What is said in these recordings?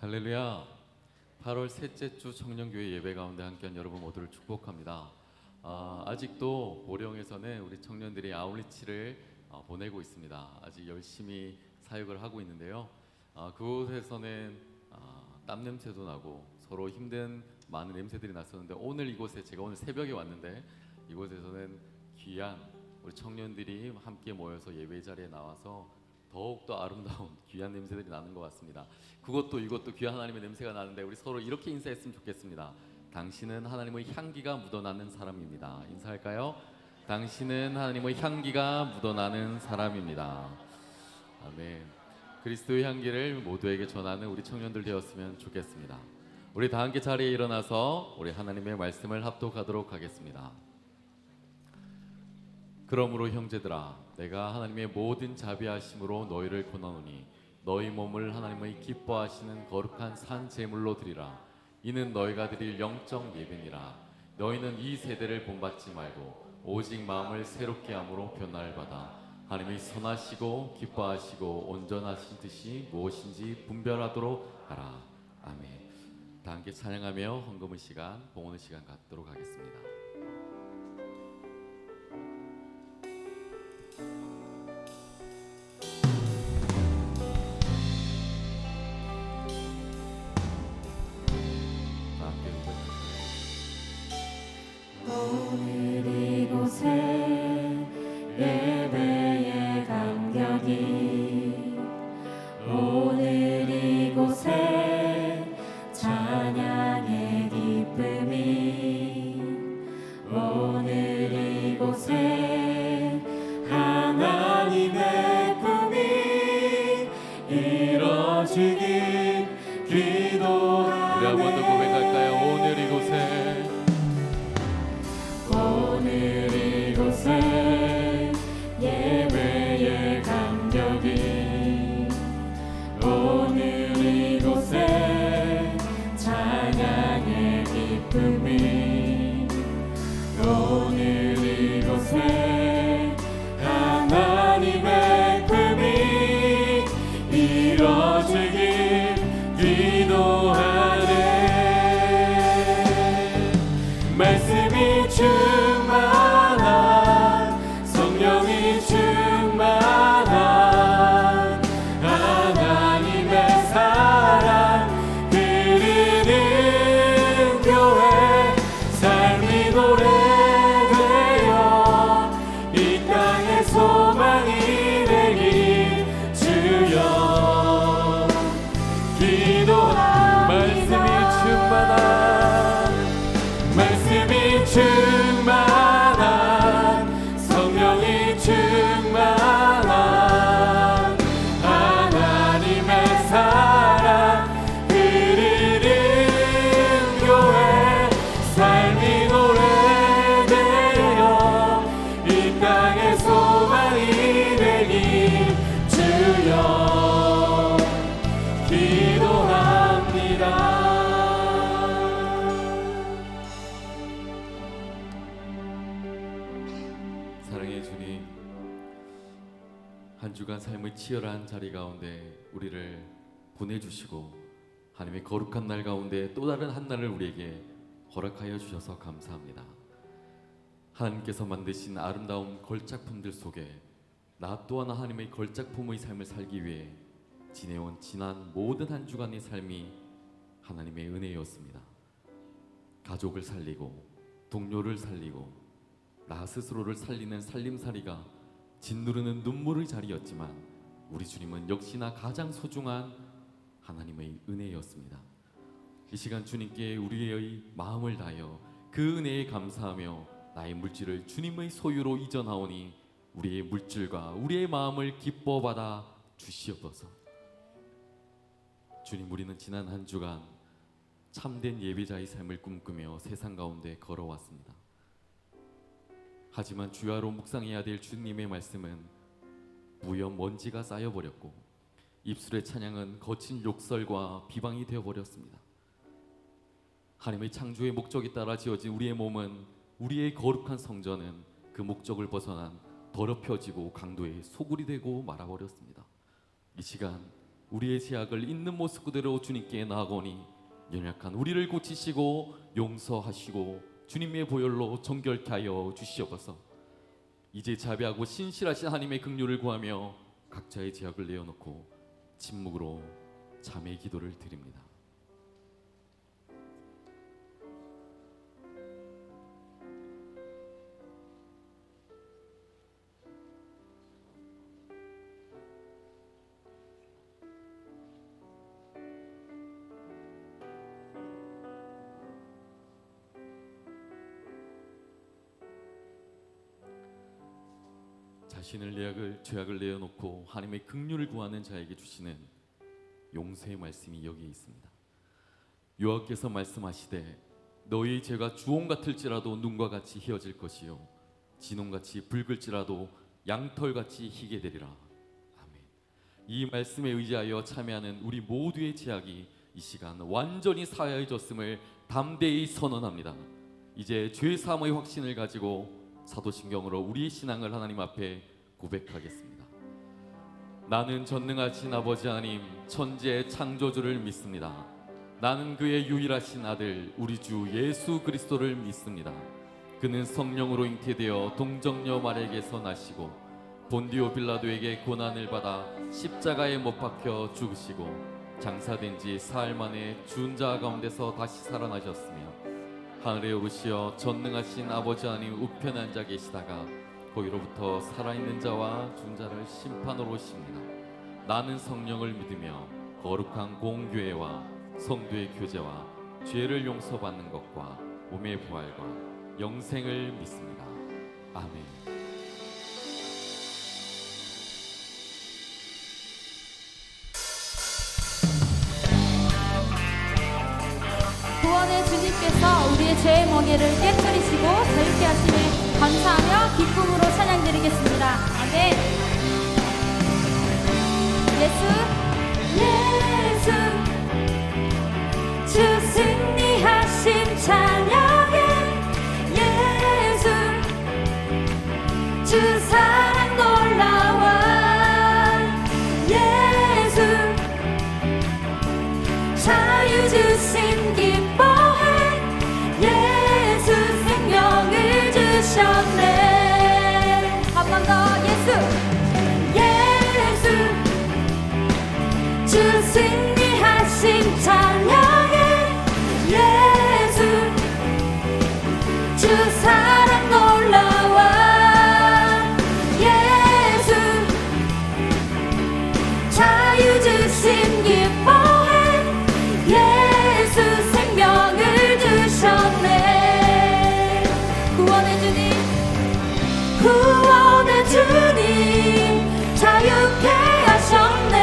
할렐루야. 8월 셋째 주 청년교회 예배 가운데 함께한 여러분 모두를 축복합니다. 아직도 보령에서는 우리 청년들이 아울리치를 보내고 있습니다. 아직 열심히 사역을 하고 있는데요. 그곳에서는 땀 냄새도 나고 서로 힘든 많은 냄새들이 났었는데, 오늘 이곳에 제가 오늘 새벽에 왔는데 이곳에서는 귀한 우리 청년들이 함께 모여서 예배 자리에 나와서 더욱더 아름다운 귀한 냄새들이 나는 것 같습니다. 그것도 이것도 귀한 하나님의 냄새가 나는데, 우리 서로 이렇게 인사했으면 좋겠습니다. 당신은 하나님의 향기가 묻어나는 사람입니다. 인사할까요? 당신은 하나님의 향기가 묻어나는 사람입니다. 아멘. 그리스도의 향기를 모두에게 전하는 우리 청년들 되었으면 좋겠습니다. 우리 다 함께 자리에 일어나서 우리 하나님의 말씀을 합독하도록 하겠습니다. 그러므로 형제들아, 내가 하나님의 모든 자비하심으로 너희를 권하노니 너희 몸을 하나님의 기뻐하시는 거룩한 산 제물로 드리라. 이는 너희가 드릴 영적 예배니라. 너희는 이 세대를 본받지 말고 오직 마음을 새롭게 함으로 변화를 받아 하나님의 선하시고 기뻐하시고 온전하신 뜻이 무엇인지 분별하도록 하라. 아멘. 다 함께 찬양하며 헌금의 시간, 봉헌의 시간 갖도록 하겠습니다. 오늘 이곳에 예배의 감격이, 오늘 이곳에 찬양의 기쁨이, 오늘 이곳에 하나님의 꿈이 이뤄지길 기도하네. 우리 한 번 더 고백할까요? 오늘 이곳에, 오늘 이곳에 예배의 감격이, 오늘 이곳에 찬양의 기쁨이, 오늘 이곳에 하나님의 꿈이 이뤄지길 기도하네. 말씀이 충만한, 성령이 충만한 하나님의 사랑 그리는 교회, 삶이 노래되어 이 땅에 소망이 되길 주여 기도합니다. 말씀이 충만한, 말씀이 충만한, 성령이 충만한 하나님의 사랑 그리는 교회, 삶이 노래되어 이 땅에 소망이 되길 주여 기도합니다. 사랑의 주님, 한 주간 삶의 치열한 자리 가운데 우리를 보내주시고 하나님의 거룩한 날 가운데 또 다른 한 날을 우리에게 허락하여 주셔서 감사합니다. 하나님께서 만드신 아름다운 걸작품들 속에 나 또한 하나님의 걸작품의 삶을 살기 위해 지내온 지난 모든 한 주간의 삶이 하나님의 은혜였습니다. 가족을 살리고 동료를 살리고 나 스스로를 살리는 살림살이가 짓누르는 눈물의 자리였지만, 우리 주님은 역시나 가장 소중한 하나님의 은혜였습니다. 이 시간 주님께 우리의 마음을 다하여 그 은혜에 감사하며 나의 물질을 주님의 소유로 이전하오니 우리의 물질과 우리의 마음을 기뻐 받아 주시옵소서. 주님, 우리는 지난 한 주간 참된 예배자의 삶을 꿈꾸며 세상 가운데 걸어왔습니다. 하지만 주야로 묵상해야 될 주님의 말씀은 무염 먼지가 쌓여버렸고, 입술의 찬양은 거친 욕설과 비방이 되어버렸습니다. 하나님의 창조의 목적에 따라 지어진 우리의 몸은, 우리의 거룩한 성전은 그 목적을 벗어난 더럽혀지고 강도의 소굴이 되고 말아버렸습니다. 이 시간 우리의 죄악을 있는 모습 그대로 주님께 나아가오니 연약한 우리를 고치시고 용서하시고 주님의 보혈로 정결케 하여 주시옵소서. 이제 자비하고 신실하신 하나님의 긍휼을 구하며 각자의 죄악을 내어놓고 침묵으로 자매의 기도를 드립니다. 자신을 죄악을 내어놓고 하나님의 긍휼을 구하는 자에게 주시는 용서의 말씀이 여기에 있습니다. 여호와께서 말씀하시되 너희 죄가 주홍 같을지라도 눈과 같이 희어질 것이요 진홍같이 붉을지라도 양털같이 희게 되리라. 아멘. 이 말씀에 의지하여 참여하는 우리 모두의 죄악이 이 시간 완전히 사하여졌음을 담대히 선언합니다. 이제 죄 사함의 확신을 가지고 사도신경으로 우리의 신앙을 하나님 앞에 고백하겠습니다. 나는 전능하신 아버지 하나님 천지의 창조주를 믿습니다. 나는 그의 유일하신 아들 우리 주 예수 그리스도를 믿습니다. 그는 성령으로 잉태되어 동정녀 마리아에게서 나시고 본디오 빌라도에게 고난을 받아 십자가에 못 박혀 죽으시고 장사된 지 사흘 만에 죽은 자 가운데서 다시 살아나셨으며 하늘에 오르시어 전능하신 아버지 하나님 우편에 앉아 계시다가 거기로부터 살아있는 자와 죽은 자를 심판으로 오십니다. 나는 성령을 믿으며 거룩한 공교회와 성도의 교제와 죄를 용서받는 것과 몸의 부활과 영생을 믿습니다. 아멘. 구원의 주님께서 우리의 죄의 멍에를 깨뜨리시고 자유케 하심에 감사하며 기쁨으로 찬양드리겠습니다. 아멘. 예수 주 승리하신 찬양해 예수 주 사랑 놀라워 예수 자유 주신 기뻐해 예수 생명을 주셨네. 한 번 더 예수 주 승리하신 찬양해 예수 주 사랑 놀라워 예수 자유 주신 기뻐해 예수 생명을 주셨네. 구원의 주님 구원의 주님 자유케 하셨네.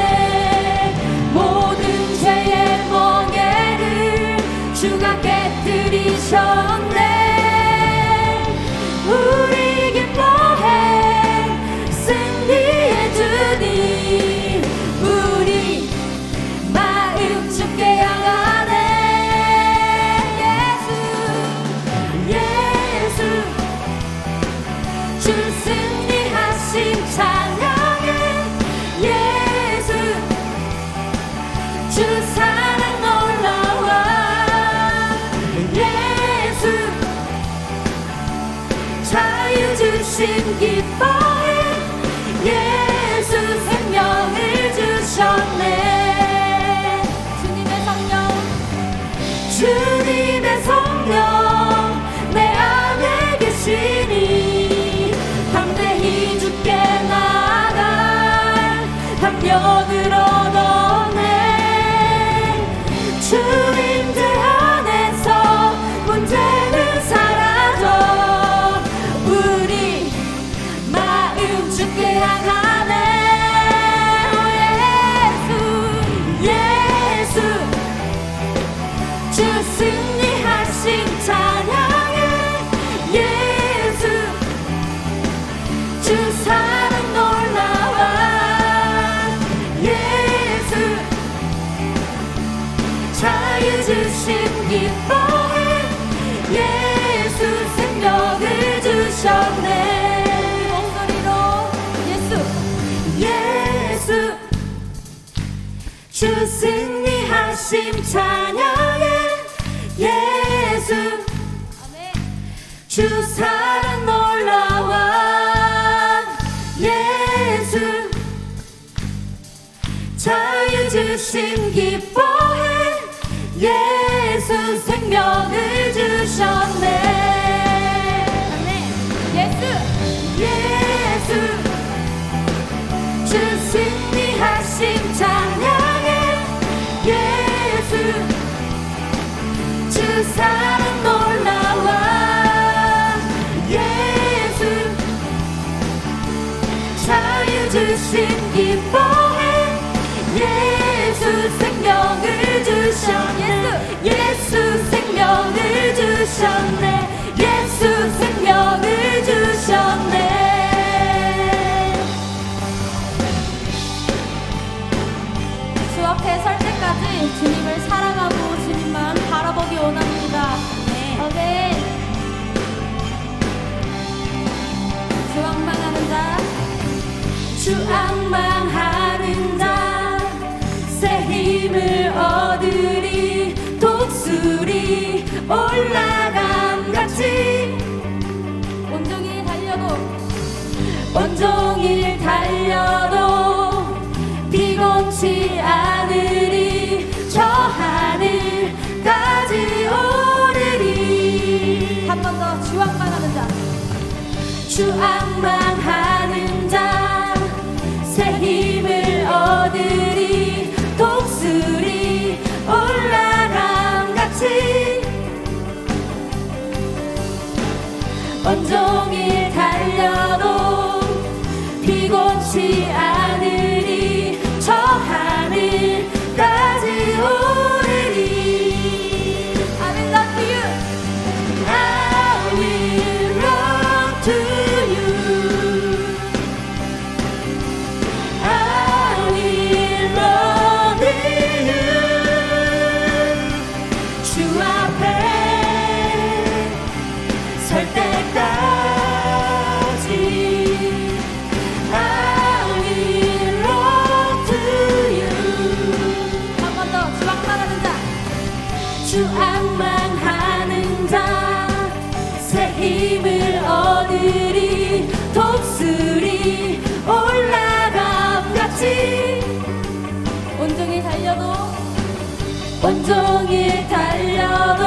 모든 죄의 멍에를 주가 깨뜨리셨네. 우리 기뻐해 승리의 주님 우리 마음 주께 향하네. 예수 주 승리하신 찬양해 예수 주 사랑 놀라워 예수 자유 주신 기뻐해 예수 생명을 주셨네. 주님의 성령 주님의 성령 내 안에 계시니 담대히 주께 나아갈 담력을 얻어내. 주님들 안에서 문제는 사라져 우리 마음 주께 향하네. 예수 주 승리하신 찬양해 예수 주 사랑 놀라워 예수 자유 주신 기뻐해 예수 생명을 주셨네. 목소리로 예수 주 사랑 놀라워 예수 자유 주심 기뻐해 예수 생명을 주셨네 아멘. 예수. 예수 주 승리하심 찬양해 예수 주 사랑 놀라워 예수 자유 주심 기뻐해 예수 생명을 주셨네 예수 생명을 주셨네 예수 생명을 주셨네 주 앞에 설 때까지 주님을 사랑하고 주님만 바라보기 원합니다. 아멘. 주왕망하는 자, 주앙망하는 자 새 힘을 얻으리 독수리 올라감 같이 온종일 달려도 온종일 달려도 피곤치 않으리 저 하늘까지 오르리 한 번 더 주왕망하는 자, 주앙망하는 자 새 힘을 얻으리 독수리 올라감 같이 온종일 달려도 피곤치 않으리 저 하늘까지 오르리 I will love you. I will run to you I will love you 주 앞에 설 때까지 I will run to you 한 번 더 주왕망하는 자, 주앙망하는 자 새 힘을 얻으리 독수리 올라감 같이 온종일 달려도 온종일 달려도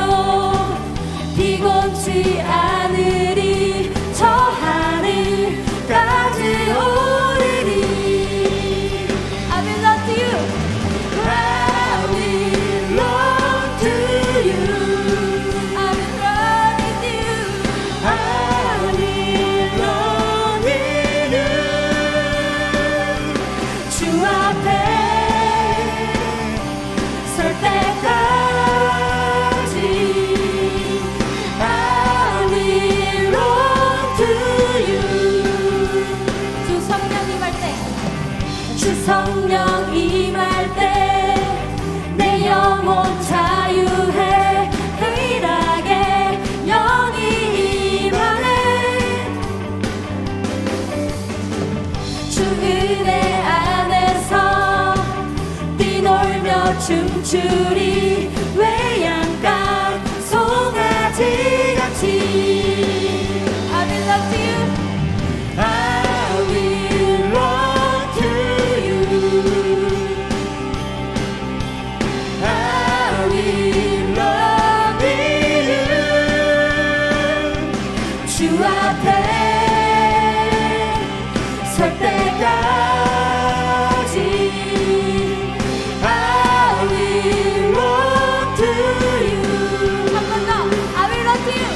피곤치 않으리 저 하늘까지 오르리 I will love you. I will run to you I will run with you. I will run in you 주 앞에 설 때까지 I will run to you 주 성령 임할 때, 주 성령 임할 때 내 영혼 자유해 의락에 영이 임하네 주 은혜 안에서 뛰놀며 춤추리 외양간 송아지 같이 I will love you. I will run to you I will love you 주 앞에 설 때까지 I will run to you 한 번 더. I will love you.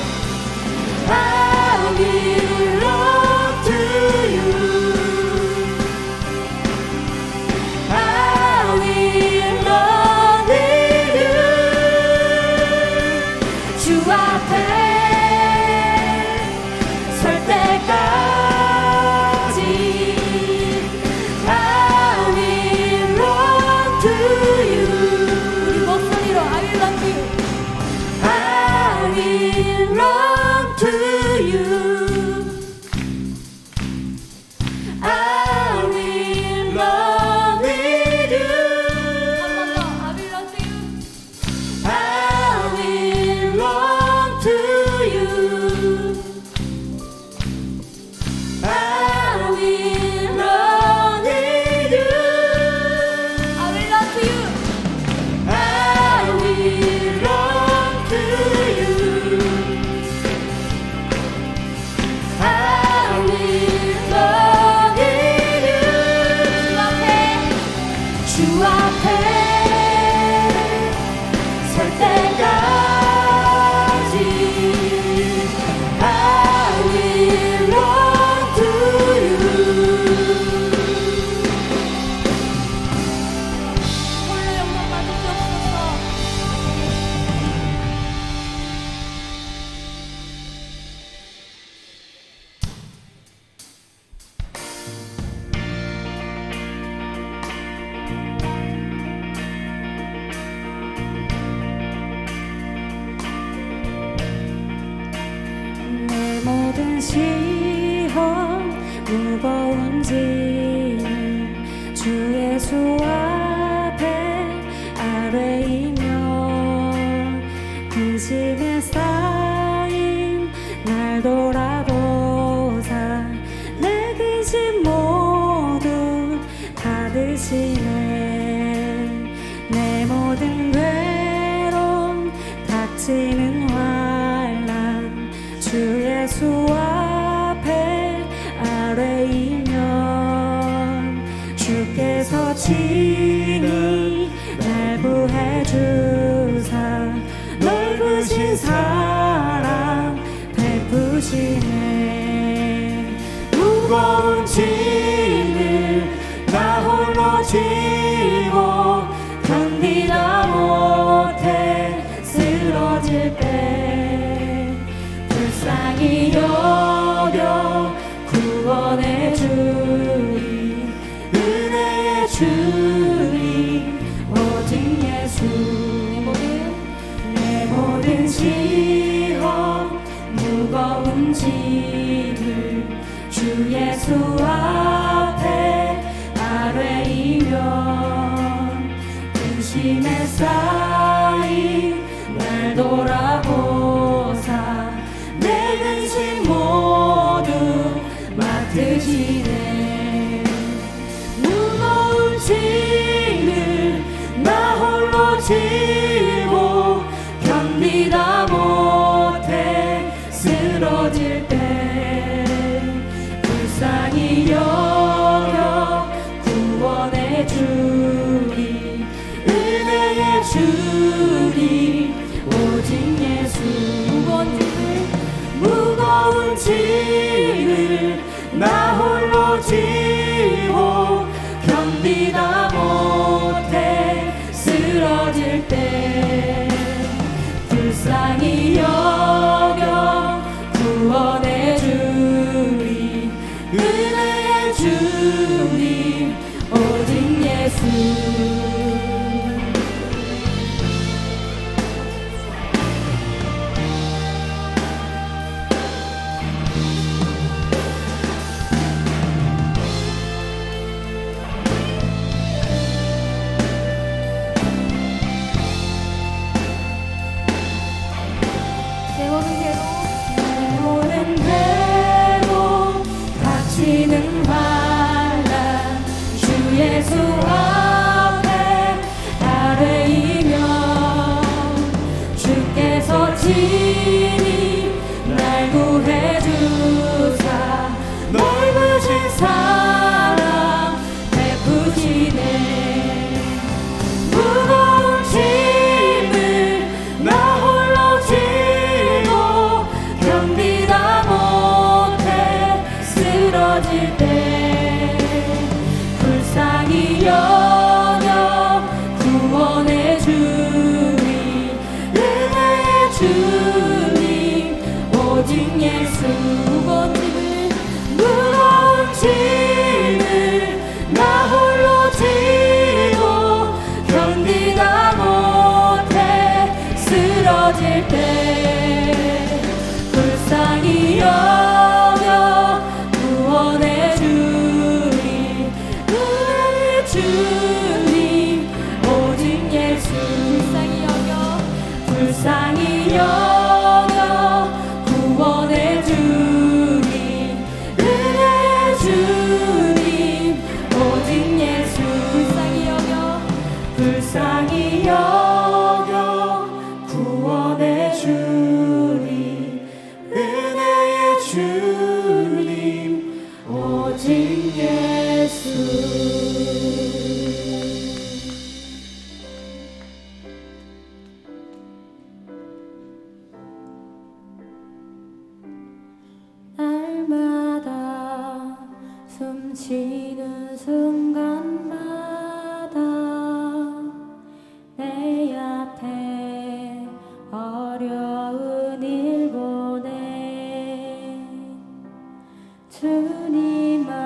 무거운 짐을 주 예수 앞에 아뢰이며 근심에 쌓인 날 돌아보사 내 근심 모두 받으시네. 내 모든 괴로움 닥치는 환난 주 예수 앞에 아뢰이면 주께서 친히 날 구해주사 넓으신 사랑 베푸시네. 무거운 짐을 나 홀로 지고 견디다 못해 쓰러질 때 불쌍히 여겨 구원해 주리 은혜의 주님 오직 예수. 내 모든 시험 무거운 짐을 주 예수 앞에 아뢰이면 근심에 쌓인 날 돌아보사 내 근심 모두 맡으시네. 무거운 짐을 나 홀로 지고 견디다 못해 쓰러질 때 불쌍히 여겨 구원해 주리 은혜의 주님 오직 예수. 무거운 짐을 나 홀로 지고 견디다 못해 쓰러질 때 불쌍히 여겨 구원해 주리 은혜의 주님 오직 예수. 내 모든 괴로움 닥치는 환난 주 예수 앞에 아뢰이면 주께서 친히 날 구해주사 넓으신 사랑 베푸시네. 무거운 짐을 나 홀로 지고 견디다 못해 쓰러질 때 불쌍히 여겨 구원해 주리 은혜의 주님 오직 예수. 무거운 짐을 나 홀로 지고 견디다 못해 쓰러질 때 불쌍히 여겨 구원해 주리 은혜의 주님 오직 예수. 불쌍히 여겨 구원해 주리 은혜의 주님 오직 예수. 불쌍히 여겨 구원해 주리 은혜의 주님 오직 예수. 날마다 숨쉬는 순간마다 내 앞에 어려운 일 보내 주님한테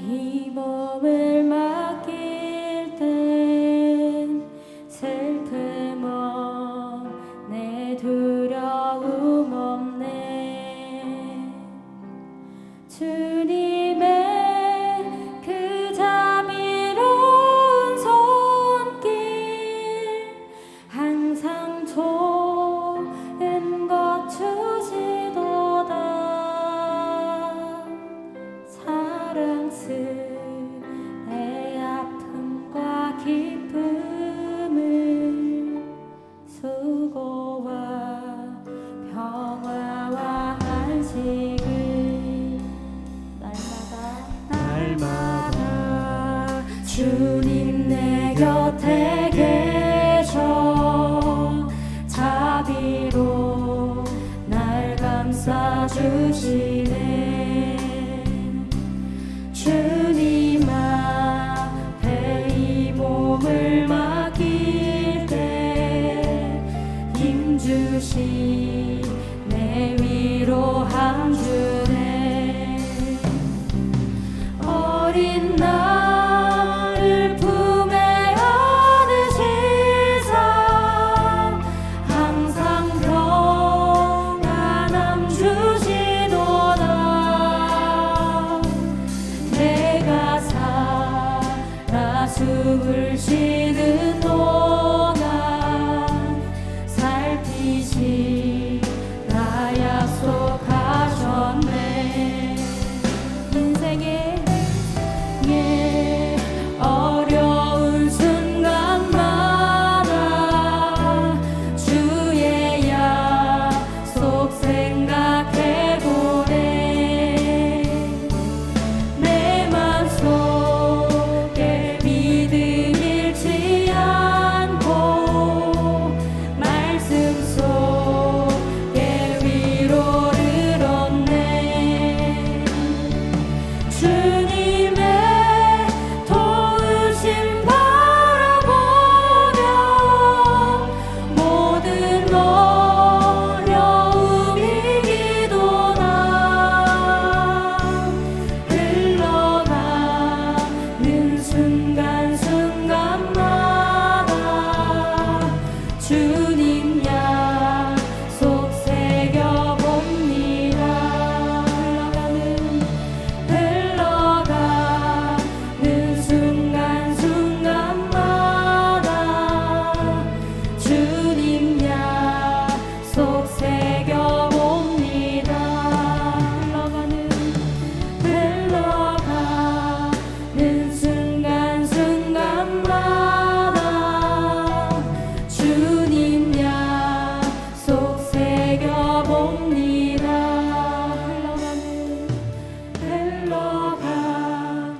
이 몸을 맡길 땐 슬픔 없네 두려움 없네 주님의 그 자비로운 손길 항상 좋은 것 주시도다. 사랑스레 아픔과 기쁨을 수고와 평화와 안식을 날마다 주님 내 곁에 계셔 자비로 날 감싸주시네. 주님 앞에 이 몸을 맡길 때 힘주시 내 위로함 주네. 어린 나를 품에 안으시사 항상 평안함 주시도다. 내가 살아 숨을 쉬는 동안 살피시라 약속하셨네. 인생의 어려운 순간마다 주의 약속 생각해보네. 내 맘속에 믿음 잃지 않고 말씀 속에 위로를 얻네. 주님의 도우심 바라보며 모든 어려움 이기도다. 흘러가는 순간순간마다 주님 약속 새겨봅니다. 흘러가는 순간순간마다 주님 약속 새겨봅니다. 흘러가는 순간순간마다 주님 약속 새겨봅니다. 흘러가는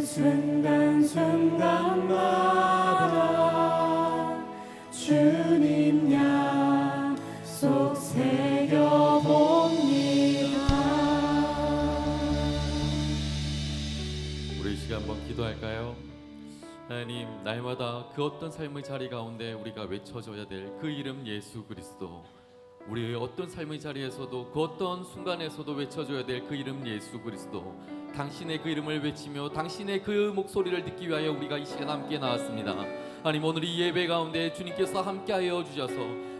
순간순간마다 주님 약속 새겨봅니다. 우리 이 시간 한번 기도할까요? 하나님, 날마다 그 어떤 삶의 자리 가운데 우리가 외쳐줘야 될 그 이름 예수 그리스도, 우리의 어떤 삶의 자리에서도 그 어떤 순간에서도 외쳐줘야 될 그 이름 예수 그리스도, 당신의 그 이름을 외치며 당신의 그 목소리를 듣기 위하여 우리가 이 시간 함께 나왔습니다. 하나님, 오늘 이 예배 가운데 주님께서 함께하여 주셔서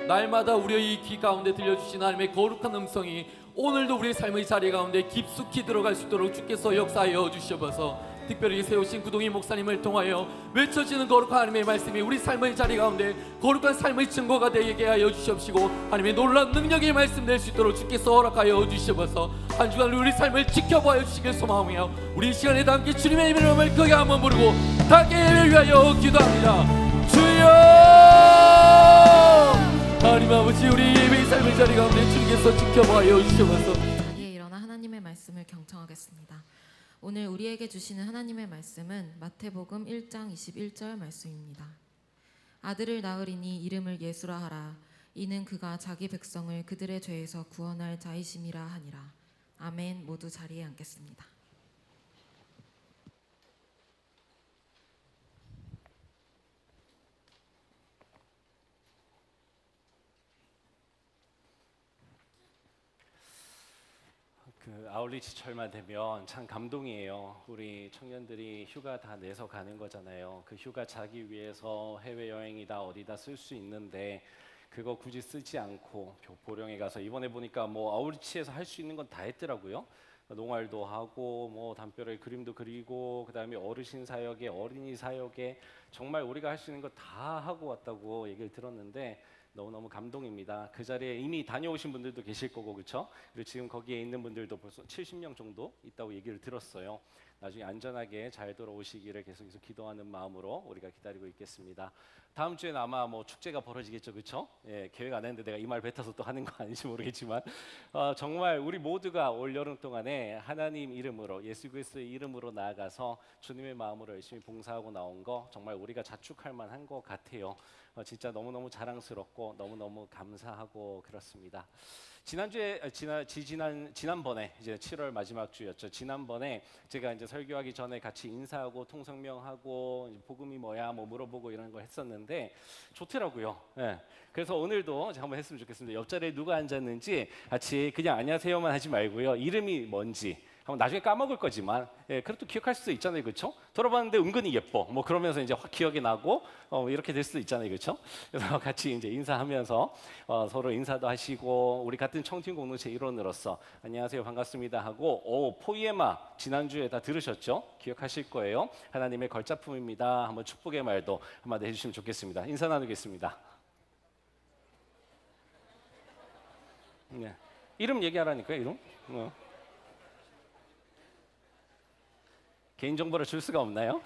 날마다 우리의 이 귀 가운데 들려주신 하나님의 거룩한 음성이 오늘도 우리의 삶의 자리 가운데 깊숙이 들어갈 수 있도록 주께서 역사하여 주셔서 특별히 세우신 구동희 목사님을 통하여 외쳐지는 거룩한 하나님의 말씀이 우리 삶의 자리 가운데 거룩한 삶의 증거가 되게 하여 주시옵시고, 하나님의 놀라운 능력의 말씀 될 수 있도록 주께서 허락하여 주시옵소서. 한 주간 우리 삶을 지켜보아 주시길 소망하며 우리 이 시간에도 함께 주님의 이름을 크게 한번 부르고 다 예배를 위하여 기도합니다. 주여, 하나님 아버지, 우리 예배의 삶의 자리 가운데 주님께서 지켜보아 주시옵소서. 자리에 일어나 하나님의 말씀을 경청하겠습니다. 오늘 우리에게 주시는 하나님의 말씀은 마태복음 1장 21절 말씀입니다. 아들을 낳으리니 이름을 예수라 하라. 이는 그가 자기 백성을 그들의 죄에서 구원할 자이심이라 하니라. 아멘. 모두 자리에 앉겠습니다. 그 아울리치 철만 되면 참 감동이에요. 우리 청년들이 휴가 다 내서 가는 거잖아요. 그 휴가 자기 위해서 해외 여행이다 어디다 쓸 수 있는데 그거 굳이 쓰지 않고 보령에 가서, 이번에 보니까 뭐 아울리치에서 할 수 있는 건 다 했더라고요. 농활도 하고 뭐 담벼락에 그림도 그리고 그다음에 어르신 사역에 어린이 사역에 정말 우리가 할 수 있는 거 다 하고 왔다고 얘기를 들었는데 너무너무 감동입니다. 그 자리에 이미 다녀오신 분들도 계실 거고 그렇죠? 그리고 지금 거기에 있는 분들도 벌써 70명 정도 있다고 얘기를 들었어요. 나중에 안전하게 잘 돌아오시기를 계속해서 기도하는 마음으로 우리가 기다리고 있겠습니다. 다음 주에는 아마 뭐 축제가 벌어지겠죠, 그렇죠? 예, 계획 안 했는데 내가 이 말 뱉어서 또 하는 거 아닌지 모르겠지만 정말 우리 모두가 올 여름 동안에 하나님 이름으로 예수 그리스도의 이름으로 나아가서 주님의 마음으로 열심히 봉사하고 나온 거 정말 우리가 자축할 만한 것 같아요. 진짜 너무너무 자랑스럽고 너무너무 감사하고 그렇습니다. 지난번에 이제 7월 마지막 주였죠. 지난번에 제가 이제 설교하기 전에 같이 인사하고 통성명하고 이제 복음이 뭐야 뭐 물어보고 이런 거 했었는데 좋더라고요. 예. 그래서 오늘도 한번 했으면 좋겠습니다. 옆자리에 누가 앉았는지 같이 그냥 안녕하세요만 하지 말고요. 이름이 뭔지 한번 나중에 까먹을 거지만 그래도 기억할 수도 있잖아요, 그렇죠? 돌아봤는데 은근히 예뻐. 뭐 그러면서 이제 확 기억이 나고 이렇게 될 수도 있잖아요, 그렇죠? 그래서 같이 이제 인사하면서 서로 인사도 하시고 우리 같은 청팀 공동체 일원으로서 안녕하세요, 반갑습니다 하고 포이에마 지난주에 다 들으셨죠? 기억하실 거예요. 하나님의 걸작품입니다. 한번 축복의 말도 한마디 해주시면 좋겠습니다. 인사 나누겠습니다. 네. 이름 얘기하라니까요, 이름. 개인정보를 줄 수가 없나요?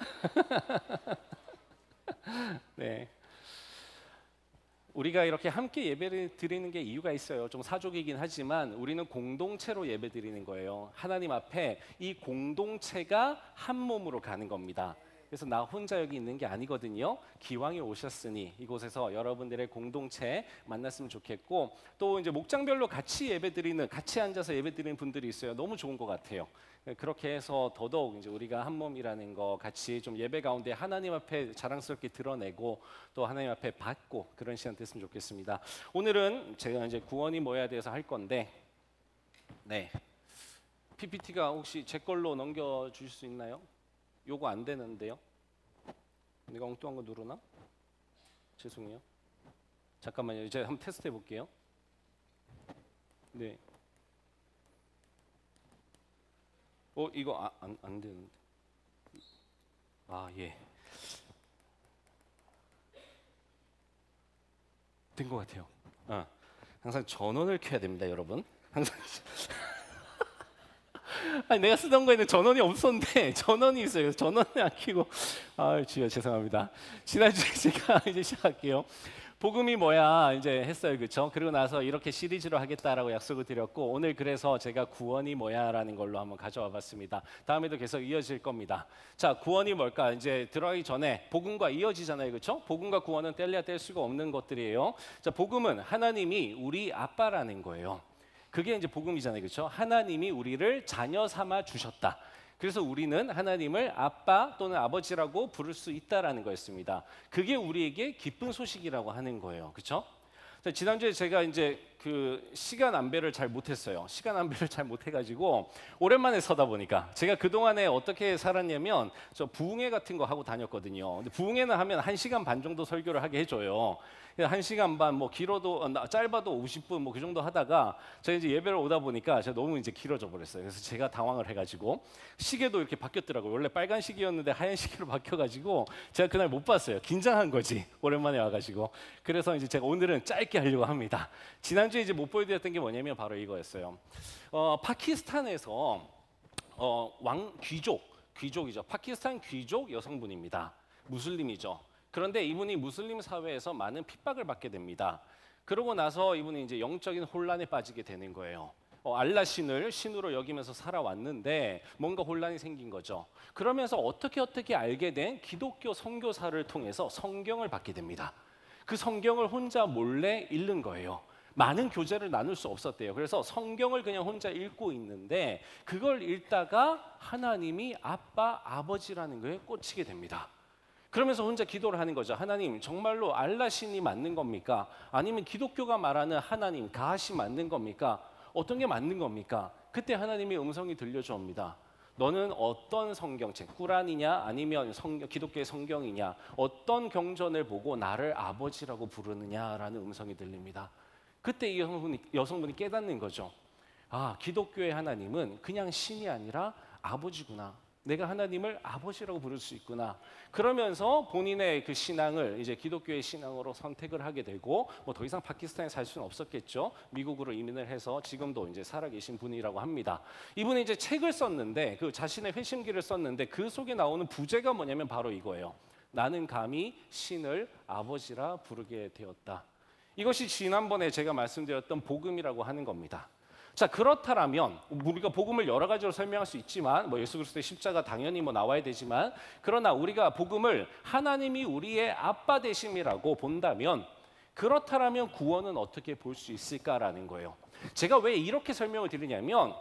네. 우리가 이렇게 함께 예배를 드리는 게 이유가 있어요. 좀 사족이긴 하지만 우리는 공동체로 예배 드리는 거예요. 하나님 앞에 이 공동체가 한 몸으로 가는 겁니다. 그래서 나 혼자 여기 있는 게 아니거든요. 기왕에 오셨으니 이곳에서 여러분들의 공동체 만났으면 좋겠고 또 이제 목장별로 같이 예배드리는 같이 앉아서 예배드리는 분들이 있어요. 너무 좋은 것 같아요. 그렇게 해서 더더욱 이제 우리가 한 몸이라는 거 같이 좀 예배 가운데 하나님 앞에 자랑스럽게 드러내고 또 하나님 앞에 받고 그런 시간 됐으면 좋겠습니다. 오늘은 제가 이제 구원이 뭐야 대해서 할 건데 네. PPT가 혹시 제 걸로 넘겨 주실 수 있나요? 요거 안 되는데요. 내가 엉뚱한 거 누르나? 죄송해요. 잠깐만요. 이제 한번 테스트 해볼게요. 네. 이거 안 되는데. 예. 된 것 같아요. 항상 전원을 켜야 됩니다, 여러분. 항상. 아니 내가 쓰던 거에는 전원이 없었는데 전원이 있어요. 그래서 전원을 안 켜고 주여 죄송합니다. 지난주에 제가 이제 시작할게요. 복음이 뭐야 이제 했어요, 그렇죠? 그리고 나서 이렇게 시리즈로 하겠다라고 약속을 드렸고 오늘 그래서 제가 구원이 뭐야라는 걸로 한번 가져와봤습니다. 다음에도 계속 이어질 겁니다. 자, 구원이 뭘까? 이제 들어가기 전에 복음과 이어지잖아요, 그렇죠? 복음과 구원은 뗄래야 뗄 수가 없는 것들이에요. 자, 복음은 하나님이 우리 아빠라는 거예요. 그게 이제 복음이잖아요, 그렇죠? 하나님이 우리를 자녀 삼아 주셨다. 그래서 우리는 하나님을 아빠 또는 아버지라고 부를 수 있다라는 거였습니다. 그게 우리에게 기쁜 소식이라고 하는 거예요, 그렇죠? 지난주에 제가 이제 그 시간 안배를 잘 못했어요. 시간 안배를 잘 못해가지고 오랜만에 서다 보니까 제가 그 동안에 어떻게 살았냐면 저 부흥회 같은 거 하고 다녔거든요. 근데 부흥회는 하면 1시간 반 정도 설교를 하게 해줘요. 1시간 반, 뭐 길어도 짧아도 50분 뭐 그 정도 하다가 제가 이제 예배를 오다 보니까 제가 너무 이제 길어져 버렸어요. 그래서 제가 당황을 해가지고 시계도 이렇게 바뀌었더라고요. 원래 빨간 시계였는데 하얀 시계로 바뀌어가지고 제가 그날 못 봤어요. 긴장한 거지. 오랜만에 와가지고. 그래서 이제 제가 오늘은 짧게 하려고 합니다. 지난주에 이제 못 보여드렸던 게 뭐냐면 바로 이거였어요. 파키스탄에서 귀족이죠. 파키스탄 귀족 여성분입니다. 무슬림이죠. 그런데 이분이 무슬림 사회에서 많은 핍박을 받게 됩니다. 그러고 나서 이분이 이제 영적인 혼란에 빠지게 되는 거예요. 알라 신으로 여기면서 살아왔는데 뭔가 혼란이 생긴 거죠. 그러면서 어떻게 알게 된 기독교 선교사를 통해서 성경을 받게 됩니다. 그 성경을 혼자 몰래 읽는 거예요. 많은 교제를 나눌 수 없었대요. 그래서 성경을 그냥 혼자 읽고 있는데 그걸 읽다가 하나님이 아빠, 아버지라는 거에 꽂히게 됩니다. 그러면서 혼자 기도를 하는 거죠. 하나님, 정말로 알라 신이 맞는 겁니까? 아니면 기독교가 말하는 하나님, 가시 맞는 겁니까? 어떤 게 맞는 겁니까? 그때 하나님의 음성이 들려줍니다. 너는 어떤 성경책, 꾸란이냐 아니면 기독교의 성경이냐, 어떤 경전을 보고 나를 아버지라고 부르느냐라는 음성이 들립니다. 그때 이 여성분이 깨닫는 거죠. 아, 기독교의 하나님은 그냥 신이 아니라 아버지구나. 내가 하나님을 아버지라고 부를 수 있구나. 그러면서 본인의 그 신앙을 이제 기독교의 신앙으로 선택을 하게 되고, 뭐 더 이상 파키스탄에 살 수는 없었겠죠. 미국으로 이민을 해서 지금도 이제 살아계신 분이라고 합니다. 이분이 이제 책을 썼는데, 그 자신의 회심기를 썼는데 그 속에 나오는 부제가 뭐냐면 바로 이거예요. 나는 감히 신을 아버지라 부르게 되었다. 이것이 지난번에 제가 말씀드렸던 복음이라고 하는 겁니다. 자, 그렇다라면 우리가 복음을 여러 가지로 설명할 수 있지만, 뭐 예수 그리스도의 십자가 당연히 뭐 나와야 되지만, 그러나 우리가 복음을 하나님이 우리의 아빠 되심이라고 본다면, 그렇다라면 구원은 어떻게 볼 수 있을까라는 거예요. 제가 왜 이렇게 설명을 드리냐면,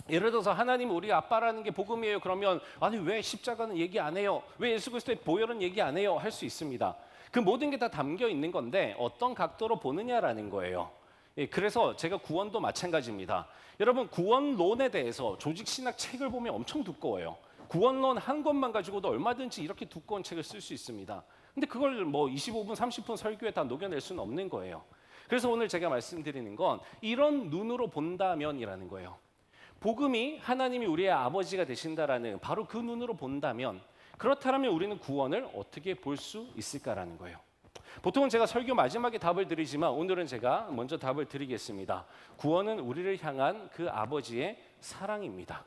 예를 들어서 하나님 우리 아빠라는 게 복음이에요. 그러면 아니 왜 십자가는 얘기 안 해요? 왜 예수 그리스도의 보혈은 얘기 안 해요? 할 수 있습니다. 그 모든 게 다 담겨 있는 건데 어떤 각도로 보느냐라는 거예요. 그래서 제가 구원도 마찬가지입니다. 여러분, 구원론에 대해서 조직신학 책을 보면 엄청 두꺼워요. 구원론 한 권만 가지고도 얼마든지 이렇게 두꺼운 책을 쓸 수 있습니다. 근데 그걸 뭐 25분, 30분 설교에 다 녹여낼 수는 없는 거예요. 그래서 오늘 제가 말씀드리는 건 이런 눈으로 본다면이라는 거예요. 복음이 하나님이 우리의 아버지가 되신다라는 바로 그 눈으로 본다면, 그렇다면 우리는 구원을 어떻게 볼 수 있을까라는 거예요. 보통은 제가 설교 마지막에 답을 드리지만 오늘은 제가 먼저 답을 드리겠습니다. 구원은 우리를 향한 그 아버지의 사랑입니다.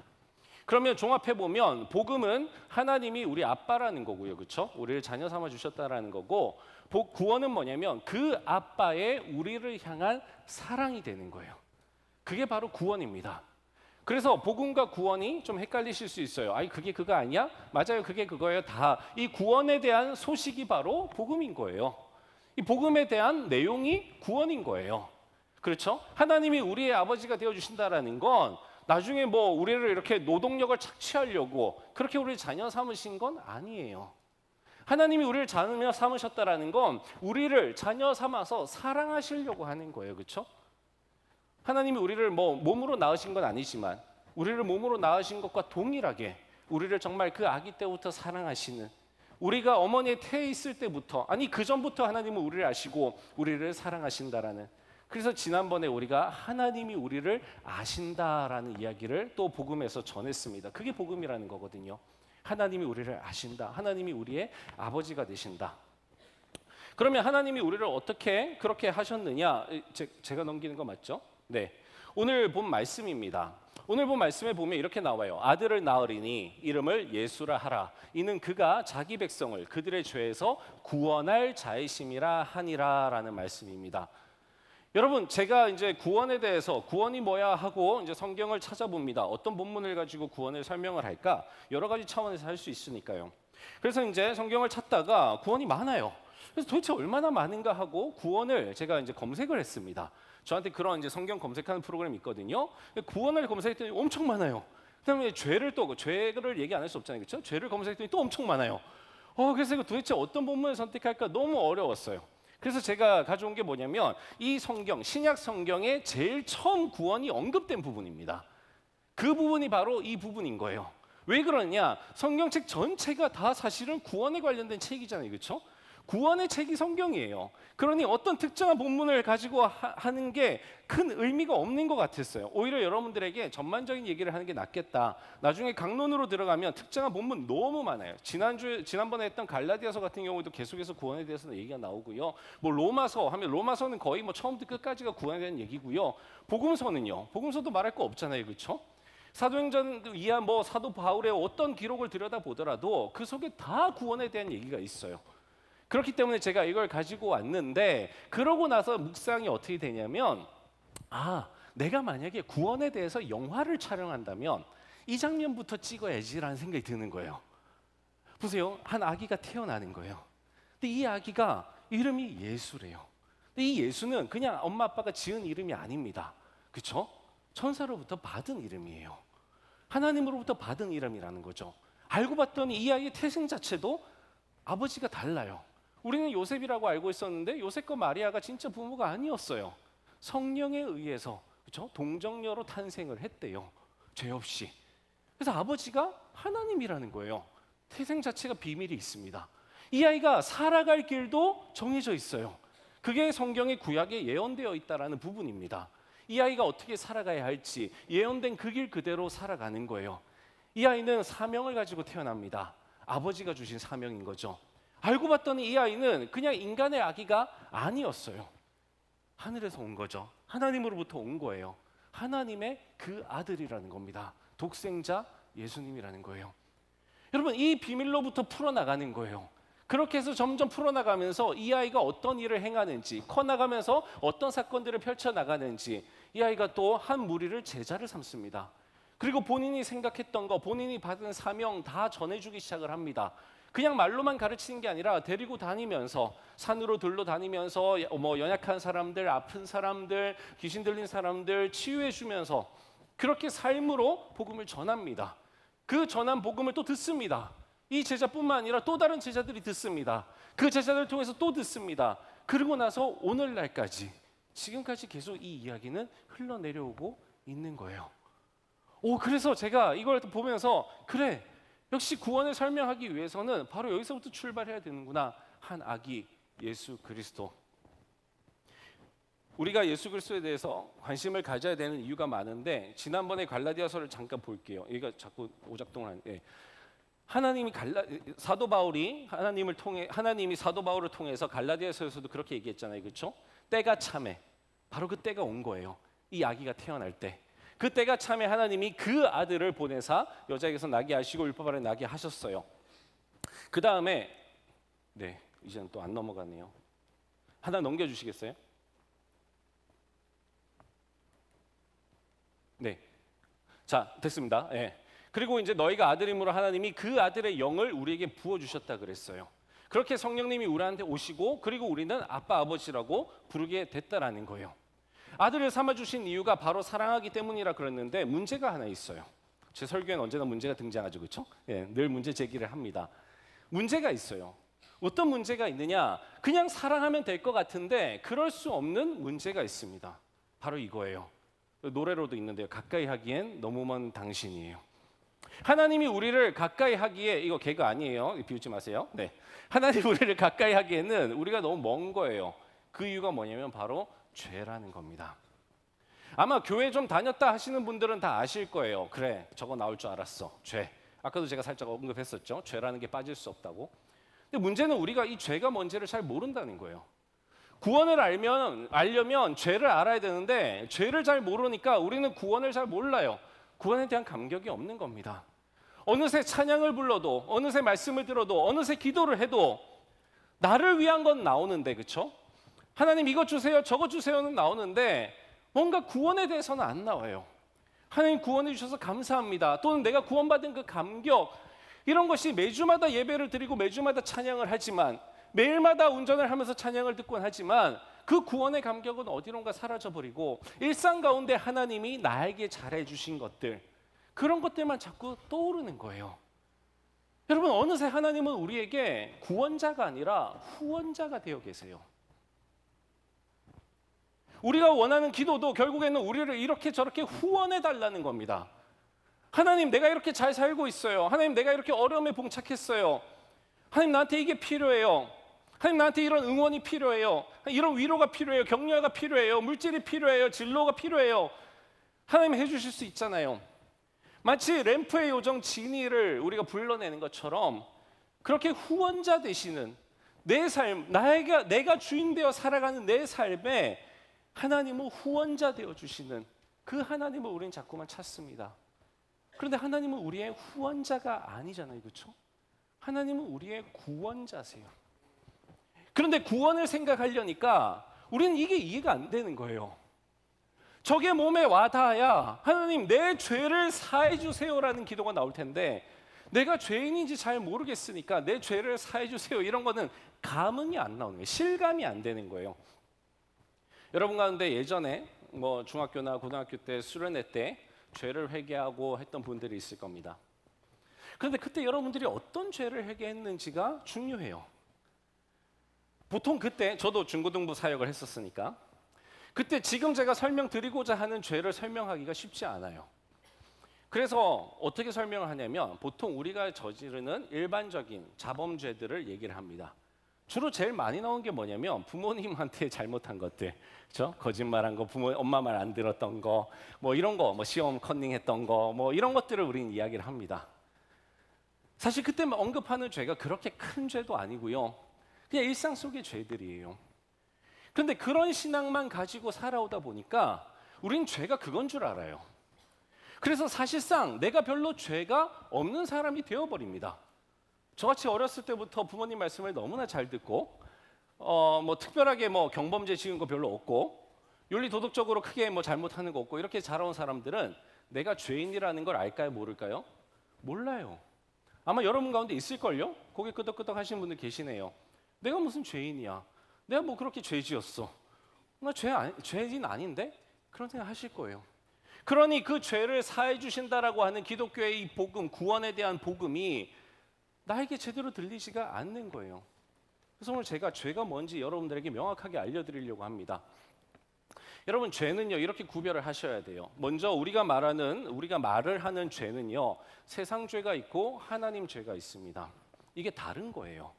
그러면 종합해 보면 복음은 하나님이 우리 아빠라는 거고요, 그렇죠? 우리를 자녀 삼아 주셨다라는 거고, 구원은 뭐냐면 그 아빠의 우리를 향한 사랑이 되는 거예요. 그게 바로 구원입니다. 그래서 복음과 구원이 좀 헷갈리실 수 있어요. 아니 그게 그거 아니야? 맞아요, 그게 그거예요. 다 이 구원에 대한 소식이 바로 복음인 거예요. 이 복음에 대한 내용이 구원인 거예요. 그렇죠? 하나님이 우리의 아버지가 되어 주신다라는 건 나중에 뭐 우리를 이렇게 노동력을 착취하려고 그렇게 우리를 자녀 삼으신 건 아니에요. 하나님이 우리를 자녀 삼으셨다라는 건 우리를 자녀 삼아서 사랑하시려고 하는 거예요. 그렇죠? 하나님이 우리를 뭐 몸으로 낳으신 건 아니지만 우리를 몸으로 낳으신 것과 동일하게 우리를 정말 그 아기 때부터 사랑하시는, 우리가 어머니의 태에 있을 때부터, 아니 그 전부터 하나님은 우리를 아시고 우리를 사랑하신다라는, 그래서 지난번에 우리가 하나님이 우리를 아신다라는 이야기를 또 복음에서 전했습니다. 그게 복음이라는 거거든요. 하나님이 우리를 아신다. 하나님이 우리의 아버지가 되신다. 그러면 하나님이 우리를 어떻게 그렇게 하셨느냐? 제가 넘기는 거 맞죠? 네. 오늘 본 말씀입니다. 오늘 본 말씀에 보면 이렇게 나와요. 아들을 낳으리니 이름을 예수라 하라. 이는 그가 자기 백성을 그들의 죄에서 구원할 자이심이라 하니라라는 말씀입니다. 여러분, 제가 이제 구원에 대해서 구원이 뭐야 하고 이제 성경을 찾아봅니다. 어떤 본문을 가지고 구원을 설명을 할까? 여러 가지 차원에서 할 수 있으니까요. 그래서 이제 성경을 찾다가 구원이 많아요. 그래서 도대체 얼마나 많은가 하고 구원을 제가 이제 검색을 했습니다. 저한테 그런 이제 성경 검색하는 프로그램이 있거든요. 구원을 검색했더니 엄청 많아요. 그다음에 죄를 얘기 안 할 수 없잖아요, 그렇죠? 죄를 검색했더니 또 엄청 많아요. 그래서 이거 도대체 어떤 본문을 선택할까 너무 어려웠어요. 그래서 제가 가져온 게 뭐냐면 이 성경, 신약 성경에 제일 처음 구원이 언급된 부분입니다. 그 부분이 바로 이 부분인 거예요. 왜 그러냐? 성경책 전체가 다 사실은 구원에 관련된 책이잖아요, 그렇죠? 구원의 책이 성경이에요. 그러니 어떤 특정한 본문을 가지고 하는 게 큰 의미가 없는 것 같았어요. 오히려 여러분들에게 전반적인 얘기를 하는 게 낫겠다. 나중에 강론으로 들어가면 특정한 본문 너무 많아요. 지난번에 했던 갈라디아서 같은 경우도 계속해서 구원에 대해서는 얘기가 나오고요. 뭐 로마서 하면 로마서는 거의 뭐 처음부터 끝까지가 구원에 대한 얘기고요. 복음서는요. 복음서도 말할 거 없잖아요, 그렇죠? 사도행전 이하 뭐 사도 바울의 어떤 기록을 들여다보더라도 그 속에 다 구원에 대한 얘기가 있어요. 그렇기 때문에 제가 이걸 가지고 왔는데, 그러고 나서 묵상이 어떻게 되냐면, 내가 만약에 구원에 대해서 영화를 촬영한다면 이 장면부터 찍어야지라는 생각이 드는 거예요. 보세요, 한 아기가 태어나는 거예요. 근데 이 아기가 이름이 예수래요. 근데 이 예수는 그냥 엄마 아빠가 지은 이름이 아닙니다. 그렇죠? 천사로부터 받은 이름이에요. 하나님으로부터 받은 이름이라는 거죠. 알고 봤더니 이 아이의 태생 자체도 아버지가 달라요. 우리는 요셉이라고 알고 있었는데 요셉과 마리아가 진짜 부모가 아니었어요. 성령에 의해서, 그렇죠? 동정녀로 탄생을 했대요. 죄 없이. 그래서 아버지가 하나님이라는 거예요. 태생 자체가 비밀이 있습니다. 이 아이가 살아갈 길도 정해져 있어요. 그게 성경의 구약에 예언되어 있다라는 부분입니다. 이 아이가 어떻게 살아가야 할지 예언된 그 길 그대로 살아가는 거예요. 이 아이는 사명을 가지고 태어납니다. 아버지가 주신 사명인 거죠. 알고 봤더니 이 아이는 그냥 인간의 아기가 아니었어요. 하늘에서 온 거죠. 하나님으로부터 온 거예요. 하나님의 그 아들이라는 겁니다. 독생자 예수님이라는 거예요. 여러분, 이 비밀로부터 풀어나가는 거예요. 그렇게 해서 점점 풀어나가면서 이 아이가 어떤 일을 행하는지, 커나가면서 어떤 사건들을 펼쳐나가는지, 이 아이가 또 한 무리를 제자를 삼습니다. 그리고 본인이 생각했던 거, 본인이 받은 사명 다 전해주기 시작을 합니다. 그냥 말로만 가르치는 게 아니라 데리고 다니면서, 산으로 들러 다니면서 연약한 사람들, 아픈 사람들, 귀신 들린 사람들 치유해 주면서 그렇게 삶으로 복음을 전합니다. 그 전한 복음을 또 듣습니다. 이 제자뿐만 아니라 또 다른 제자들이 듣습니다. 그 제자들을 통해서 또 듣습니다. 그러고 나서 오늘날까지, 지금까지 계속 이 이야기는 흘러내려오고 있는 거예요. 그래서 제가 이걸 보면서 그래, 역시 구원을 설명하기 위해서는 바로 여기서부터 출발해야 되는구나. 한 아기 예수 그리스도. 우리가 예수 그리스도에 대해서 관심을 가져야 되는 이유가 많은데, 지난번에 갈라디아서를 잠깐 볼게요. 얘가 자꾸 오작동을 하는데, 하나님이 사도 바울이 하나님이 사도 바울을 통해서 갈라디아서에서도 그렇게 얘기했잖아요, 그렇죠? 때가 참에, 바로 그 때가 온 거예요. 이 아기가 태어날 때, 그 때가 참에 하나님이 그 아들을 보내사 여자에게서 나게 하시고 율법 아래 나게 하셨어요. 그 다음에 이제는 또 안 넘어가네요. 하나 넘겨주시겠어요? 네, 자 됐습니다. 그리고 이제 너희가 아들임으로 하나님이 그 아들의 영을 우리에게 부어 주셨다 그랬어요. 그렇게 성령님이 우리한테 오시고, 그리고 우리는 아빠 아버지라고 부르게 됐다라는 거예요. 아들을 삼아 주신 이유가 바로 사랑하기 때문이라 그랬는데, 문제가 하나 있어요. 제 설교에는 언제나 문제가 등장하죠, 그렇죠? 늘 문제 제기를 합니다. 문제가 있어요. 어떤 문제가 있느냐? 그냥 사랑하면 될 것 같은데 그럴 수 없는 문제가 있습니다. 바로 이거예요. 노래로도 있는데요. 가까이 하기엔 너무 먼 당신이에요. 하나님이 우리를 가까이 하기에, 이거 개그 아니에요. 비웃지 마세요. 하나님이 우리를 가까이 하기에는 우리가 너무 먼 거예요. 그 이유가 뭐냐면 바로 죄라는 겁니다. 아마 교회 좀 다녔다 하시는 분들은 다 아실 거예요. 그래, 저거 나올 줄 알았어. 죄. 아까도 제가 살짝 언급했었죠. 죄라는 게 빠질 수 없다고. 근데 문제는 우리가 이 죄가 뭔지를 잘 모른다는 거예요. 구원을 알려면 죄를 알아야 되는데, 죄를 잘 모르니까 우리는 구원을 잘 몰라요. 구원에 대한 감격이 없는 겁니다. 어느새 찬양을 불러도, 어느새 말씀을 들어도, 어느새 기도를 해도 나를 위한 건 나오는데, 그렇죠? 하나님 이것 주세요, 저것 주세요는 나오는데 뭔가 구원에 대해서는 안 나와요. 하나님 구원해 주셔서 감사합니다. 또는 내가 구원받은 그 감격, 이런 것이 매주마다 예배를 드리고 매주마다 찬양을 하지만, 매일마다 운전을 하면서 찬양을 듣곤 하지만, 그 구원의 감격은 어디론가 사라져버리고 일상 가운데 하나님이 나에게 잘해주신 것들, 그런 것들만 자꾸 떠오르는 거예요. 여러분, 어느새 하나님은 우리에게 구원자가 아니라 후원자가 되어 계세요. 우리가 원하는 기도도 결국에는 우리를 이렇게 저렇게 후원해 달라는 겁니다. 하나님, 내가 이렇게 잘 살고 있어요. 하나님, 내가 이렇게 어려움에 봉착했어요. 하나님, 나한테 이게 필요해요. 하나님, 나한테 이런 응원이 필요해요. 이런 위로가 필요해요. 격려가 필요해요. 물질이 필요해요. 진로가 필요해요. 하나님 해주실 수 있잖아요. 마치 램프의 요정 지니를 우리가 불러내는 것처럼 그렇게 후원자 되시는 내 삶, 내가 주인 되어 살아가는 내 삶에 하나님은 후원자 되어 주시는 그 하나님을 우리는 자꾸만 찾습니다. 그런데 하나님은 우리의 후원자가 아니잖아요, 그렇죠? 하나님은 우리의 구원자세요. 그런데 구원을 생각하려니까 우리는 이게 이해가 안 되는 거예요. 적의 몸에 와닿아야 하나님 내 죄를 사해 주세요라는 기도가 나올 텐데, 내가 죄인인지 잘 모르겠으니까 내 죄를 사해 주세요, 이런 거는 감흥이 안 나오는 거예요. 실감이 안 되는 거예요. 여러분 가운데 예전에 중학교나 고등학교 때 수련회 때 죄를 회개하고 했던 분들이 있을 겁니다. 그런데 그때 여러분들이 어떤 죄를 회개했는지가 중요해요. 보통 그때 저도 중고등부 사역을 했었으니까 그때 지금 제가 설명드리고자 하는 죄를 설명하기가 쉽지 않아요. 그래서 어떻게 설명을 하냐면, 보통 우리가 저지르는 일반적인 자범죄들을 얘기를 합니다. 주로 제일 많이 나온 게 뭐냐면 부모님한테 잘못한 것들, 그렇죠? 거짓말한 거, 엄마 말 안 들었던 거, 뭐 이런 거, 뭐 시험 컨닝했던 거, 뭐 이런 것들을 우리는 이야기를 합니다. 사실 그때 언급하는 죄가 그렇게 큰 죄도 아니고요, 그냥 일상 속의 죄들이에요. 그런데 그런 신앙만 가지고 살아오다 보니까 우린 죄가 그건 줄 알아요. 그래서 사실상 내가 별로 죄가 없는 사람이 되어버립니다. 저같이 어렸을 때부터 부모님 말씀을 너무나 잘 듣고 뭐 특별하게 뭐 경범죄 지은 거 별로 없고 윤리 도덕적으로 크게 뭐 잘못하는 거 없고 이렇게 자라온 사람들은 내가 죄인이라는 걸 알까요, 모를까요? 몰라요. 아마 여러분 가운데 있을걸요? 고개 끄덕끄덕 하시는 분들 계시네요. 내가 무슨 죄인이야? 내가 뭐 그렇게 죄 지었어? 나 죄인 아닌데? 그런 생각 하실 거예요. 그러니 그 죄를 사해 주신다라고 하는 기독교의 이 복음, 구원에 대한 복음이 나에게 제대로 들리지가 않는 거예요. 그래서 오늘 제가 죄가 뭔지 여러분들에게 명확하게 알려드리려고 합니다. 여러분, 죄는요 이렇게 구별을 하셔야 돼요. 먼저 우리가 말을 하는 죄는요, 세상 죄가 있고 하나님 죄가 있습니다. 이게 다른 거예요.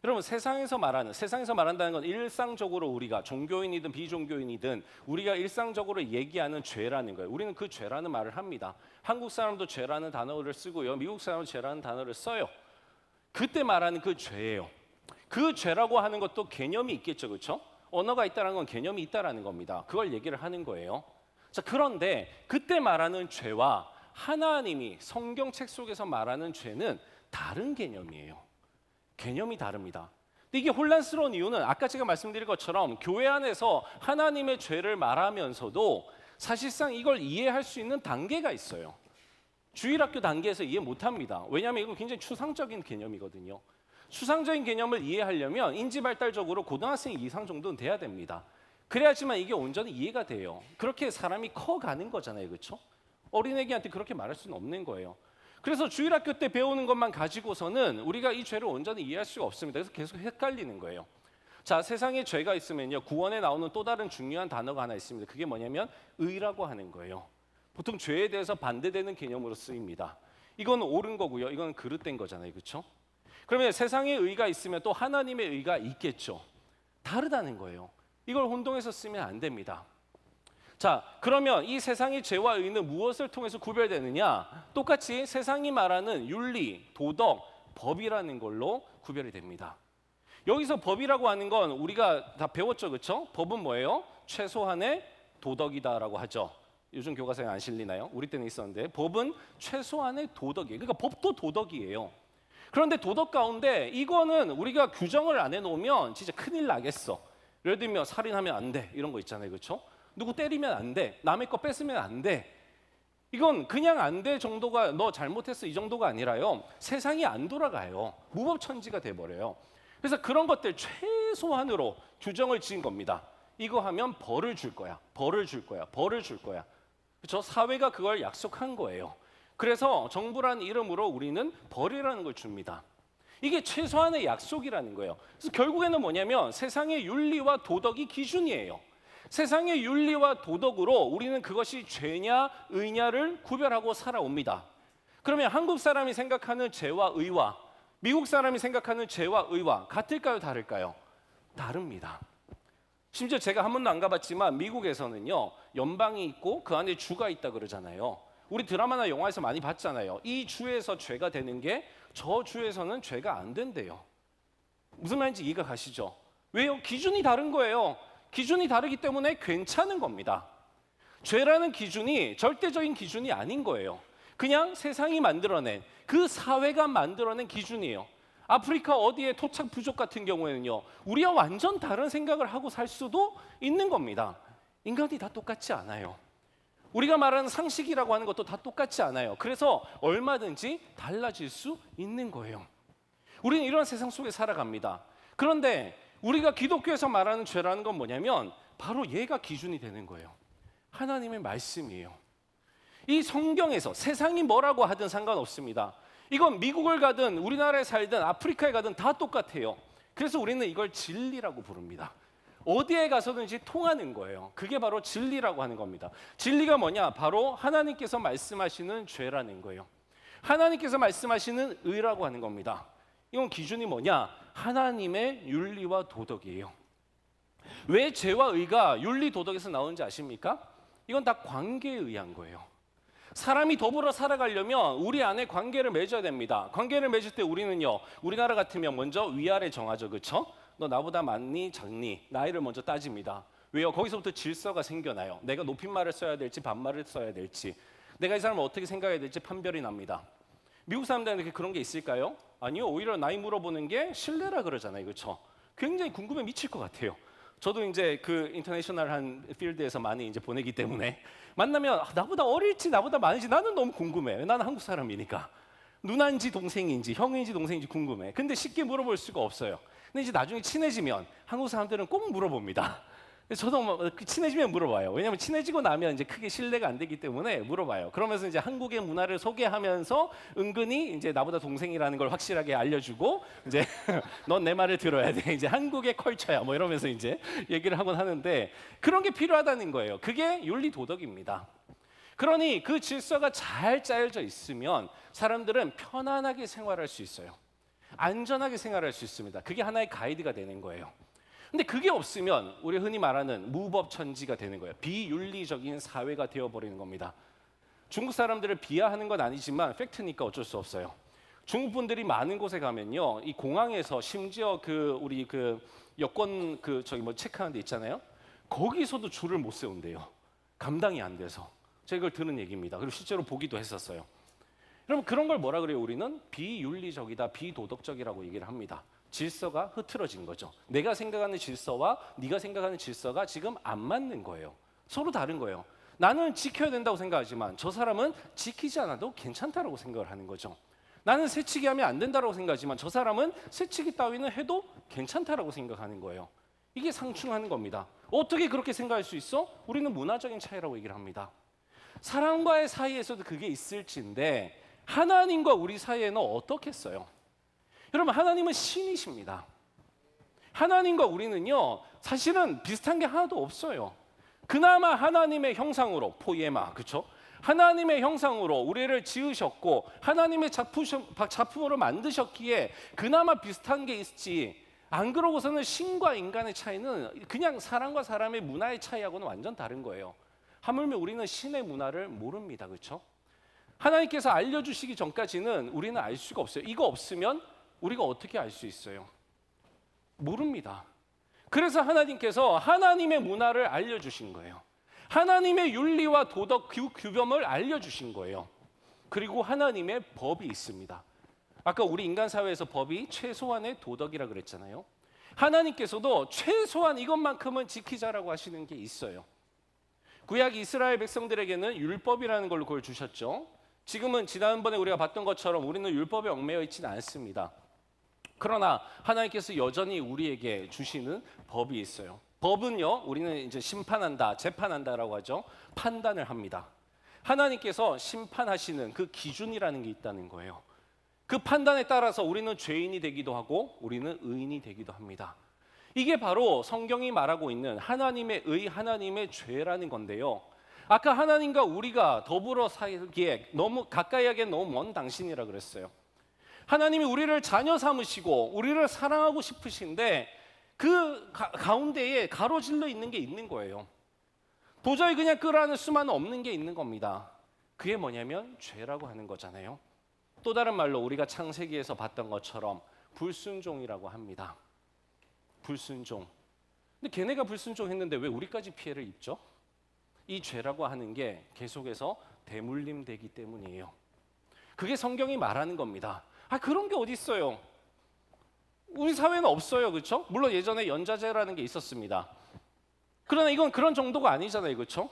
여러분, 세상에서 말한다는 건 일상적으로 우리가 종교인이든 비종교인이든 우리가 일상적으로 얘기하는 죄라는 거예요. 우리는 그 죄라는 말을 합니다. 한국 사람도 죄라는 단어를 쓰고요, 미국 사람도 죄라는 단어를 써요. 그때 말하는 그 죄예요. 그 죄라고 하는 것도 개념이 있겠죠, 그렇죠? 언어가 있다는 건 개념이 있다라는 겁니다. 그걸 얘기를 하는 거예요. 자, 그런데 그때 말하는 죄와 하나님이 성경책 속에서 말하는 죄는 다른 개념이에요. 개념이 다릅니다. 근데 이게 혼란스러운 이유는 아까 제가 말씀드린 것처럼 교회 안에서 하나님의 죄를 말하면서도 사실상 이걸 이해할 수 있는 단계가 있어요. 주일학교 단계에서 이해 못합니다. 왜냐하면 이건 굉장히 추상적인 개념이거든요. 추상적인 개념을 이해하려면 인지발달적으로 고등학생 이상 정도는 돼야 됩니다. 그래야지만 이게 온전히 이해가 돼요. 그렇게 사람이 커가는 거잖아요, 그렇죠? 어린애기한테 그렇게 말할 수는 없는 거예요. 그래서 주일학교 때 배우는 것만 가지고서는 우리가 이 죄를 온전히 이해할 수가 없습니다. 그래서 계속 헷갈리는 거예요. 자, 세상에 죄가 있으면요, 구원에 나오는 또 다른 중요한 단어가 하나 있습니다. 그게 뭐냐면 의라고 하는 거예요. 보통 죄에 대해서 반대되는 개념으로 쓰입니다. 이건 옳은 거고요, 이건 그릇된 거잖아요, 그렇죠? 그러면 세상에 의가 있으면 또 하나님의 의가 있겠죠. 다르다는 거예요. 이걸 혼동해서 쓰면 안 됩니다. 자, 그러면 이 세상의 죄와 의는 무엇을 통해서 구별되느냐? 똑같이 세상이 말하는 윤리, 도덕, 법이라는 걸로 구별이 됩니다. 여기서 법이라고 하는 건 우리가 다 배웠죠, 그렇죠? 법은 뭐예요? 최소한의 도덕이다라고 하죠. 요즘 교과서에 안 실리나요? 우리 때는 있었는데 법은 최소한의 도덕이에요. 그러니까 법도 도덕이에요. 그런데 도덕 가운데 이거는 우리가 규정을 안 해놓으면 진짜 큰일 나겠어. 예를 들면 살인하면 안 돼, 이런 거 있잖아요, 그렇죠? 누구 때리면 안 돼, 남의 거 뺏으면 안 돼. 이건 그냥 안 돼 정도가, 너 잘못했어 이 정도가 아니라요, 세상이 안 돌아가요. 무법천지가 돼버려요. 그래서 그런 것들 최소한으로 규정을 지은 겁니다. 이거 하면 벌을 줄 거야, 벌을 줄 거야, 벌을 줄 거야. 그렇죠? 사회가 그걸 약속한 거예요. 그래서 정부라는 이름으로 우리는 벌이라는 걸 줍니다. 이게 최소한의 약속이라는 거예요. 그래서 결국에는 뭐냐면 세상의 윤리와 도덕이 기준이에요. 세상의 윤리와 도덕으로 우리는 그것이 죄냐 의냐를 구별하고 살아옵니다. 그러면 한국 사람이 생각하는 죄와 의와 미국 사람이 생각하는 죄와 의와 같을까요, 다를까요? 다릅니다. 심지어 제가 한 번도 안 가봤지만 미국에서는요, 연방이 있고 그 안에 주가 있다 그러잖아요. 우리 드라마나 영화에서 많이 봤잖아요. 이 주에서 죄가 되는 게 저 주에서는 죄가 안 된대요. 무슨 말인지 이해가 가시죠? 왜요? 기준이 다른 거예요. 기준이 다르기 때문에 괜찮은 겁니다. 죄라는 기준이 절대적인 기준이 아닌 거예요. 그냥 세상이 만들어낸, 그 사회가 만들어낸 기준이에요. 아프리카 어디에 토착 부족 같은 경우에는요, 우리와 완전 다른 생각을 하고 살 수도 있는 겁니다. 인간이 다 똑같지 않아요. 우리가 말하는 상식이라고 하는 것도 다 똑같지 않아요. 그래서 얼마든지 달라질 수 있는 거예요. 우리는 이런 세상 속에 살아갑니다. 그런데 우리가 기독교에서 말하는 죄라는 건 뭐냐면 바로 얘가 기준이 되는 거예요. 하나님의 말씀이에요. 이 성경에서 세상이 뭐라고 하든 상관없습니다. 이건 미국을 가든 우리나라에 살든 아프리카에 가든 다 똑같아요. 그래서 우리는 이걸 진리라고 부릅니다. 어디에 가서든지 통하는 거예요. 그게 바로 진리라고 하는 겁니다. 진리가 뭐냐? 바로 하나님께서 말씀하시는 죄라는 거예요. 하나님께서 말씀하시는 의라고 하는 겁니다. 이건 기준이 뭐냐? 하나님의 윤리와 도덕이에요. 왜 죄와 의가 윤리 도덕에서 나오는지 아십니까? 이건 다 관계에 의한 거예요. 사람이 더불어 살아가려면 우리 안에 관계를 맺어야 됩니다. 관계를 맺을 때 우리는요, 우리나라 같으면 먼저 위아래 정하죠, 그렇죠? 너 나보다 많니 작니 나이를 먼저 따집니다. 왜요? 거기서부터 질서가 생겨나요. 내가 높임말을 써야 될지 반말을 써야 될지, 내가 이 사람을 어떻게 생각해야 될지 판별이 납니다. 미국 사람들한테 그런 게 있을까요? 아니요, 오히려 나이 물어보는 게 신뢰라 그러잖아요, 그렇죠? 굉장히 궁금해 미칠 것 같아요. 저도 이제 그 인터내셔널한 필드에서 많이 이제 보내기 때문에 만나면 나보다 어릴지 나보다 많은지 나는 너무 궁금해. 나는 한국 사람이니까. 누나인지 동생인지 형인지 동생인지 궁금해. 근데 쉽게 물어볼 수가 없어요. 근데 이제 나중에 친해지면 한국 사람들은 꼭 물어봅니다. 저도 뭐 친해지면 물어봐요. 왜냐하면 친해지고 나면 이제 크게 신뢰가 안 되기 때문에 물어봐요. 그러면서 이제 한국의 문화를 소개하면서 은근히 이제 나보다 동생이라는 걸 확실하게 알려주고 이제 넌 내 말을 들어야 돼. 이제 한국의 컬처야. 뭐 이러면서 이제 얘기를 하곤 하는데 그런 게 필요하다는 거예요. 그게 윤리 도덕입니다. 그러니 그 질서가 잘 짜여져 있으면 사람들은 편안하게 생활할 수 있어요. 안전하게 생활할 수 있습니다. 그게 하나의 가이드가 되는 거예요. 근데 그게 없으면 우리 흔히 말하는 무법천지가 되는 거예요. 비윤리적인 사회가 되어버리는 겁니다. 중국 사람들을 비하하는 건 아니지만 팩트니까 어쩔 수 없어요. 중국 분들이 많은 곳에 가면요, 이 공항에서 심지어 우리 여권 저기 뭐 체크하는 데 있잖아요. 거기서도 줄을 못 세운대요. 감당이 안 돼서. 제가 이걸 들은 얘기입니다. 그리고 실제로 보기도 했었어요. 여러분 그런 걸 뭐라 그래요? 우리는 비윤리적이다, 비도덕적이라고 얘기를 합니다. 질서가 흐트러진 거죠. 내가 생각하는 질서와 네가 생각하는 질서가 지금 안 맞는 거예요. 서로 다른 거예요. 나는 지켜야 된다고 생각하지만 저 사람은 지키지 않아도 괜찮다라고 생각을 하는 거죠. 나는 새치기 하면 안 된다라고 생각하지만 저 사람은 새치기 따위는 해도 괜찮다라고 생각하는 거예요. 이게 상충하는 겁니다. 어떻게 그렇게 생각할 수 있어? 우리는 문화적인 차이라고 얘기를 합니다. 사람과의 사이에서도 그게 있을지인데 하나님과 우리 사이에는 어떻겠어요? 여러분 하나님은 신이십니다. 하나님과 우리는요 사실은 비슷한 게 하나도 없어요. 그나마 하나님의 형상으로 포이에마, 그렇죠? 하나님의 형상으로 우리를 지으셨고 하나님의 작품으로 만드셨기에 그나마 비슷한 게 있지, 안 그러고서는 신과 인간의 차이는 그냥 사람과 사람의 문화의 차이하고는 완전 다른 거예요. 하물며 우리는 신의 문화를 모릅니다, 그렇죠? 하나님께서 알려주시기 전까지는 우리는 알 수가 없어요. 이거 없으면 우리가 어떻게 알 수 있어요? 모릅니다. 그래서 하나님께서 하나님의 문화를 알려주신 거예요. 하나님의 윤리와 도덕 규범을 알려주신 거예요. 그리고 하나님의 법이 있습니다. 아까 우리 인간 사회에서 법이 최소한의 도덕이라 그랬잖아요. 하나님께서도 최소한 이것만큼은 지키자라고 하시는 게 있어요. 구약 이스라엘 백성들에게는 율법이라는 걸로 그걸 주셨죠. 지금은 지난번에 우리가 봤던 것처럼 우리는 율법에 얽매여 있지는 않습니다. 그러나 하나님께서 여전히 우리에게 주시는 법이 있어요. 법은요, 우리는 이제 심판한다, 재판한다라고 하죠. 판단을 합니다. 하나님께서 심판하시는 그 기준이라는 게 있다는 거예요. 그 판단에 따라서 우리는 죄인이 되기도 하고 우리는 의인이 되기도 합니다. 이게 바로 성경이 말하고 있는 하나님의 의, 하나님의 죄라는 건데요. 아까 하나님과 우리가 더불어 살기에 너무 가까이 하기엔 너무 먼 당신이라 그랬어요. 하나님이 우리를 자녀 삼으시고 우리를 사랑하고 싶으신데 그 가운데에 가로질러 있는 게 있는 거예요. 도저히 그냥 끌어안을 수만은 없는 게 있는 겁니다. 그게 뭐냐면 죄라고 하는 거잖아요. 또 다른 말로 우리가 창세기에서 봤던 것처럼 불순종이라고 합니다. 불순종. 근데 걔네가 불순종했는데 왜 우리까지 피해를 입죠? 이 죄라고 하는 게 계속해서 대물림되기 때문이에요. 그게 성경이 말하는 겁니다. 그런 게 어디 있어요? 우리 사회는 없어요, 그렇죠? 물론 예전에 연좌제라는 게 있었습니다. 그러나 이건 그런 정도가 아니잖아요, 그렇죠?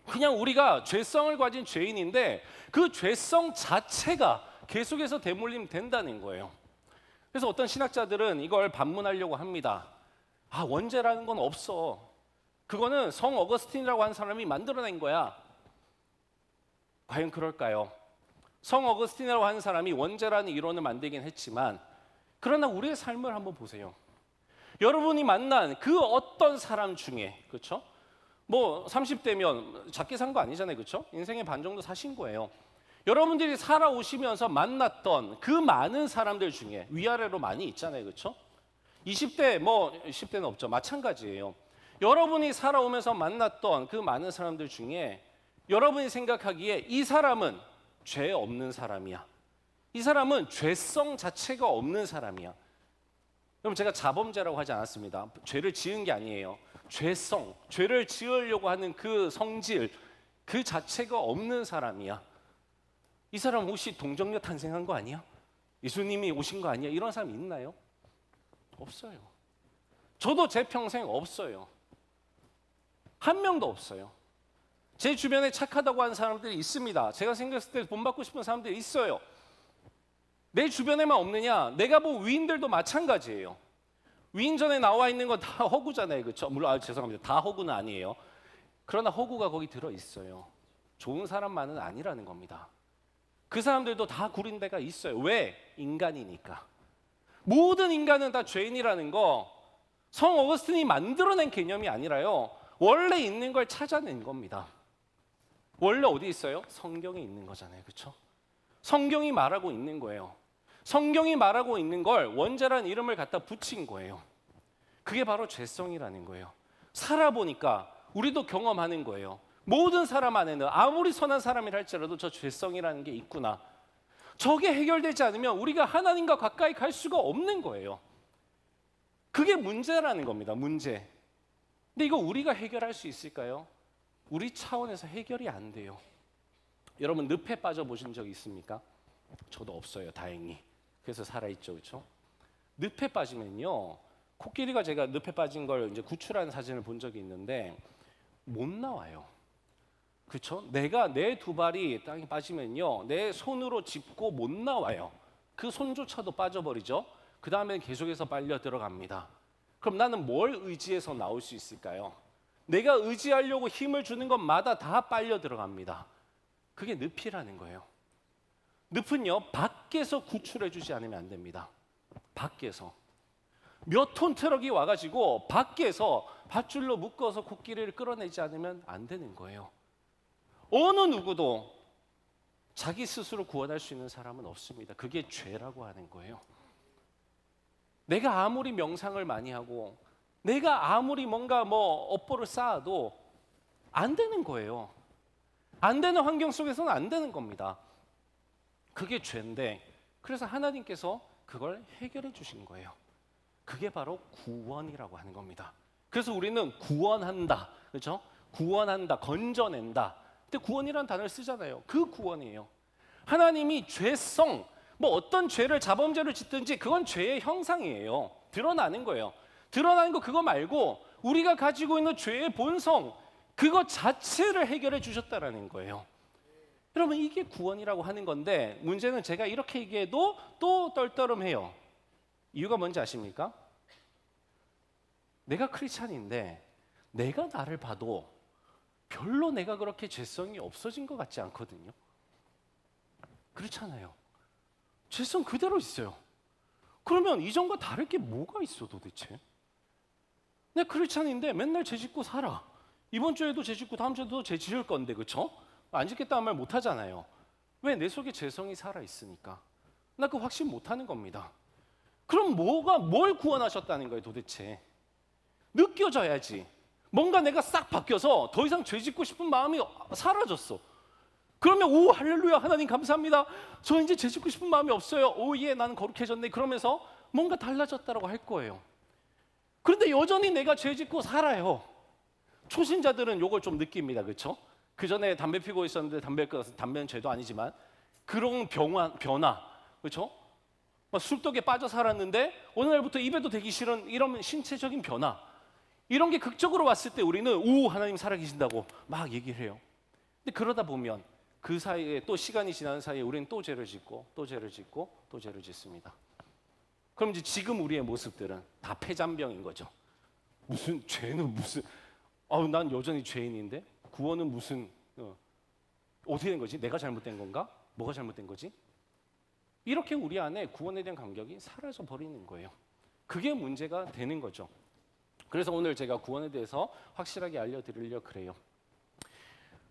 그냥 우리가 죄성을 가진 죄인인데 그 죄성 자체가 계속해서 대물림 된다는 거예요. 그래서 어떤 신학자들은 이걸 반문하려고 합니다. 원죄라는 건 없어. 그거는 성 어거스틴이라고 하는 사람이 만들어낸 거야. 과연 그럴까요? 성 어거스틴이라고 하는 사람이 원죄라는 이론을 만들긴 했지만 그러나 우리의 삶을 한번 보세요. 여러분이 만난 그 어떤 사람 중에, 그렇죠? 뭐 30대면 작게 산 거 아니잖아요, 그렇죠? 인생의 반 정도 사신 거예요. 여러분들이 살아오시면서 만났던 그 많은 사람들 중에 위아래로 많이 있잖아요. 그렇죠? 20대, 10대는 없죠. 마찬가지예요. 여러분이 살아오면서 만났던 그 많은 사람들 중에 여러분이 생각하기에 이 사람은 죄 없는 사람이야. 이 사람은 죄성 자체가 없는 사람이야. 여러분, 제가 자범죄라고 하지 않았습니다. 죄를 지은 게 아니에요. 죄성, 죄를 지으려고 하는 그 성질, 그 자체가 없는 사람이야. 이 사람 혹시 동정녀 탄생한 거 아니야? 예수님이 오신 거 아니야? 이런 사람 있나요? 없어요. 저도 제 평생 없어요. 한 명도 없어요. 제 주변에 착하다고 하는 사람들이 있습니다. 제가 생겼을 때 본받고 싶은 사람들이 있어요. 내 주변에만 없느냐? 내가 본 위인들도 마찬가지예요. 위인전에 나와 있는 건 다 허구잖아요. 그렇죠? 물론 죄송합니다. 다 허구는 아니에요. 그러나 허구가 거기 들어 있어요. 좋은 사람만은 아니라는 겁니다. 그 사람들도 다 구린 데가 있어요. 왜? 인간이니까. 모든 인간은 다 죄인이라는 거 성 어거스틴이 만들어낸 개념이 아니라요. 원래 있는 걸 찾아낸 겁니다. 원래 어디 있어요? 성경에 있는 거잖아요. 그렇죠? 성경이 말하고 있는 거예요. 성경이 말하고 있는 걸 원죄라는 이름을 갖다 붙인 거예요. 그게 바로 죄성이라는 거예요. 살아보니까 우리도 경험하는 거예요. 모든 사람 안에는 아무리 선한 사람이라 할지라도 저 죄성이라는 게 있구나. 저게 해결되지 않으면 우리가 하나님과 가까이 갈 수가 없는 거예요. 그게 문제라는 겁니다. 문제. 근데 이거 우리가 해결할 수 있을까요? 우리 차원에서 해결이 안 돼요. 여러분 늪에 빠져보신 적 있습니까? 저도 없어요. 다행히. 그래서 살아있죠. 그렇죠? 늪에 빠지면요. 코끼리가 제가 늪에 빠진 걸 이제 구출하는 사진을 본 적이 있는데 못 나와요. 그렇죠? 내가 내 두 발이 땅에 빠지면요. 내 손으로 짚고 못 나와요. 그 손조차도 빠져버리죠. 그 다음에 계속해서 빨려 들어갑니다. 그럼 나는 뭘 의지해서 나올 수 있을까요? 내가 의지하려고 힘을 주는 것마다 다 빨려 들어갑니다. 그게 늪이라는 거예요. 늪은요, 밖에서 구출해 주지 않으면 안 됩니다. 밖에서. 몇 톤 트럭이 와가지고 밖에서 밧줄로 묶어서 코끼리를 끌어내지 않으면 안 되는 거예요. 어느 누구도 자기 스스로 구원할 수 있는 사람은 없습니다. 그게 죄라고 하는 거예요. 내가 아무리 명상을 많이 하고 내가 아무리 뭔가 업보를 쌓아도 안 되는 거예요. 안 되는 환경 속에서는 안 되는 겁니다. 그게 죄인데 그래서 하나님께서 그걸 해결해 주신 거예요. 그게 바로 구원이라고 하는 겁니다. 그래서 우리는 구원한다. 그렇죠? 구원한다. 건져낸다. 근데 구원이라는 단어를 쓰잖아요. 그 구원이에요. 하나님이 죄성, 어떤 죄를 자범죄를 짓든지 그건 죄의 형상이에요. 드러나는 거예요. 드러나는 거 그거 말고 우리가 가지고 있는 죄의 본성 그거 자체를 해결해 주셨다라는 거예요. 여러분 이게 구원이라고 하는 건데 문제는 제가 이렇게 얘기해도 또 떨떠름해요. 이유가 뭔지 아십니까? 내가 크리스찬인데 내가 나를 봐도 별로 내가 그렇게 죄성이 없어진 것 같지 않거든요. 그렇잖아요. 죄성 그대로 있어요. 그러면 이전과 다를 게 뭐가 있어 도대체? 내가 크리스찬인데 맨날 죄 짓고 살아. 이번 주에도 죄 짓고 다음 주에도 죄 지을 건데 그렇죠? 안 짓겠다는 말 못 하잖아요. 왜? 내 속에 죄성이 살아 있으니까. 나 그 확신 못 하는 겁니다. 그럼 뭘 구원하셨다는 거예요 도대체? 느껴져야지. 뭔가 내가 싹 바뀌어서 더 이상 죄 짓고 싶은 마음이 사라졌어. 그러면 오 할렐루야 하나님 감사합니다. 저 이제 죄 짓고 싶은 마음이 없어요. 오 예 나는 거룩해졌네. 그러면서 뭔가 달라졌다라고 할 거예요. 그런데 여전히 내가 죄 짓고 살아요. 초신자들은 요걸 좀 느낍니다. 그렇죠? 그 전에 담배 피고 있었는데 담배는 죄도 아니지만 그런 변화 그렇죠? 술독에 빠져 살았는데 어느 날부터 입에도 대기 싫은 이런 신체적인 변화 이런 게 극적으로 왔을 때 우리는 오 하나님 살아계신다고 막 얘기를 해요. 근데 그러다 보면 그 사이에 또 시간이 지나는 사이에 우리는 또 죄를 짓고 또 죄를 짓고 또 죄를 짓습니다. 그럼 이제 지금 우리의 모습들은 다 폐잔병인 거죠. 무슨 죄는 무슨 난 여전히 죄인인데 구원은 무슨 어떻게 된 거지? 내가 잘못된 건가? 뭐가 잘못된 거지? 이렇게 우리 안에 구원에 대한 감격이 사라져 버리는 거예요. 그게 문제가 되는 거죠. 그래서 오늘 제가 구원에 대해서 확실하게 알려드리려고 그래요.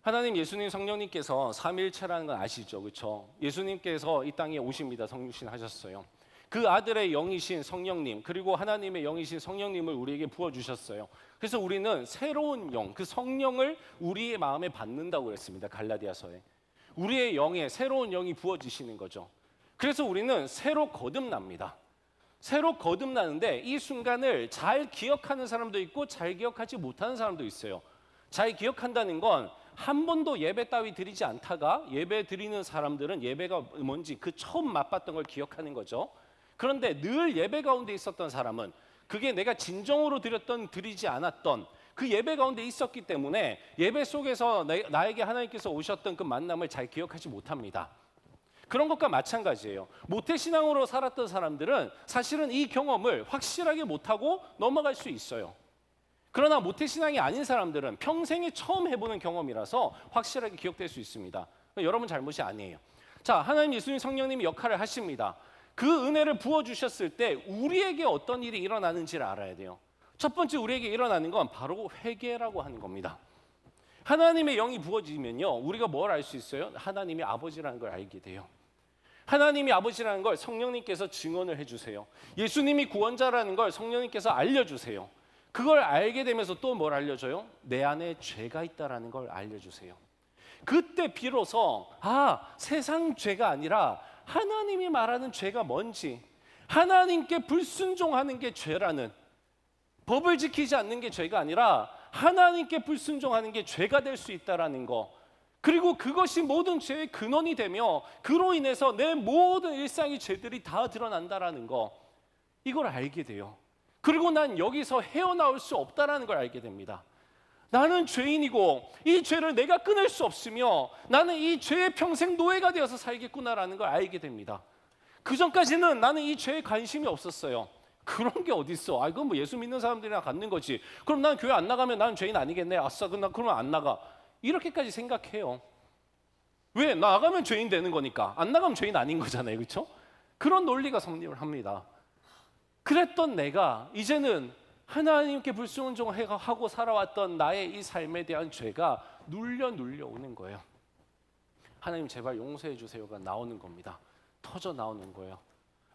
하나님, 예수님, 성령님께서 삼위일체라는 건 아시죠? 그렇죠? 예수님께서 이 땅에 오십니다. 성육신 하셨어요. 그 아들의 영이신 성령님, 그리고 하나님의 영이신 성령님을 우리에게 부어주셨어요. 그래서 우리는 새로운 영, 그 성령을 우리의 마음에 받는다고 그랬습니다. 갈라디아서에. 우리의 영에 새로운 영이 부어지시는 거죠. 그래서 우리는 새로 거듭납니다. 새로 거듭나는데 이 순간을 잘 기억하는 사람도 있고 잘 기억하지 못하는 사람도 있어요. 잘 기억한다는 건 한 번도 예배 따위 드리지 않다가 예배 드리는 사람들은 예배가 뭔지 그 처음 맛봤던 걸 기억하는 거죠. 그런데 늘 예배 가운데 있었던 사람은 그게 내가 진정으로 드리지 않았던 그 예배 가운데 있었기 때문에 예배 속에서 나에게 하나님께서 오셨던 그 만남을 잘 기억하지 못합니다. 그런 것과 마찬가지예요. 모태신앙으로 살았던 사람들은 사실은 이 경험을 확실하게 못하고 넘어갈 수 있어요. 그러나 모태신앙이 아닌 사람들은 평생에 처음 해보는 경험이라서 확실하게 기억될 수 있습니다. 여러분 잘못이 아니에요. 자, 하나님, 예수님, 성령님이 역할을 하십니다. 그 은혜를 부어주셨을 때 우리에게 어떤 일이 일어나는지를 알아야 돼요. 첫 번째 우리에게 일어나는 건 바로 회개라고 하는 겁니다. 하나님의 영이 부어지면요, 우리가 뭘 알 수 있어요? 하나님이 아버지라는 걸 알게 돼요. 하나님이 아버지라는 걸 성령님께서 증언을 해주세요. 예수님이 구원자라는 걸 성령님께서 알려주세요. 그걸 알게 되면서 또 뭘 알려줘요? 내 안에 죄가 있다라는 걸 알려주세요. 그때 비로소 세상 죄가 아니라 하나님이 말하는 죄가 뭔지, 하나님께 불순종하는 게 죄라는, 법을 지키지 않는 게 죄가 아니라 하나님께 불순종하는 게 죄가 될 수 있다라는 거, 그리고 그것이 모든 죄의 근원이 되며 그로 인해서 내 모든 일상의 죄들이 다 드러난다라는 거, 이걸 알게 돼요. 그리고 난 여기서 헤어나올 수 없다라는 걸 알게 됩니다. 나는 죄인이고 이 죄를 내가 끊을 수 없으며 나는 이 죄의 평생 노예가 되어서 살겠구나라는 걸 알게 됩니다. 그 전까지는 나는 이 죄에 관심이 없었어요. 그런 게 어딨어? 이건 뭐 예수 믿는 사람들이랑 갖는 거지. 그럼 난 교회 안 나가면 나는 죄인 아니겠네. 아싸, 그러면 안 나가. 이렇게까지 생각해요. 왜? 나가면 죄인 되는 거니까. 안 나가면 죄인 아닌 거잖아요. 그렇죠? 그런 논리가 성립을 합니다. 그랬던 내가 이제는 하나님께 불순종하고 살아왔던 나의 이 삶에 대한 죄가 눌려 오는 거예요. 하나님 제발 용서해 주세요가 나오는 겁니다. 터져 나오는 거예요.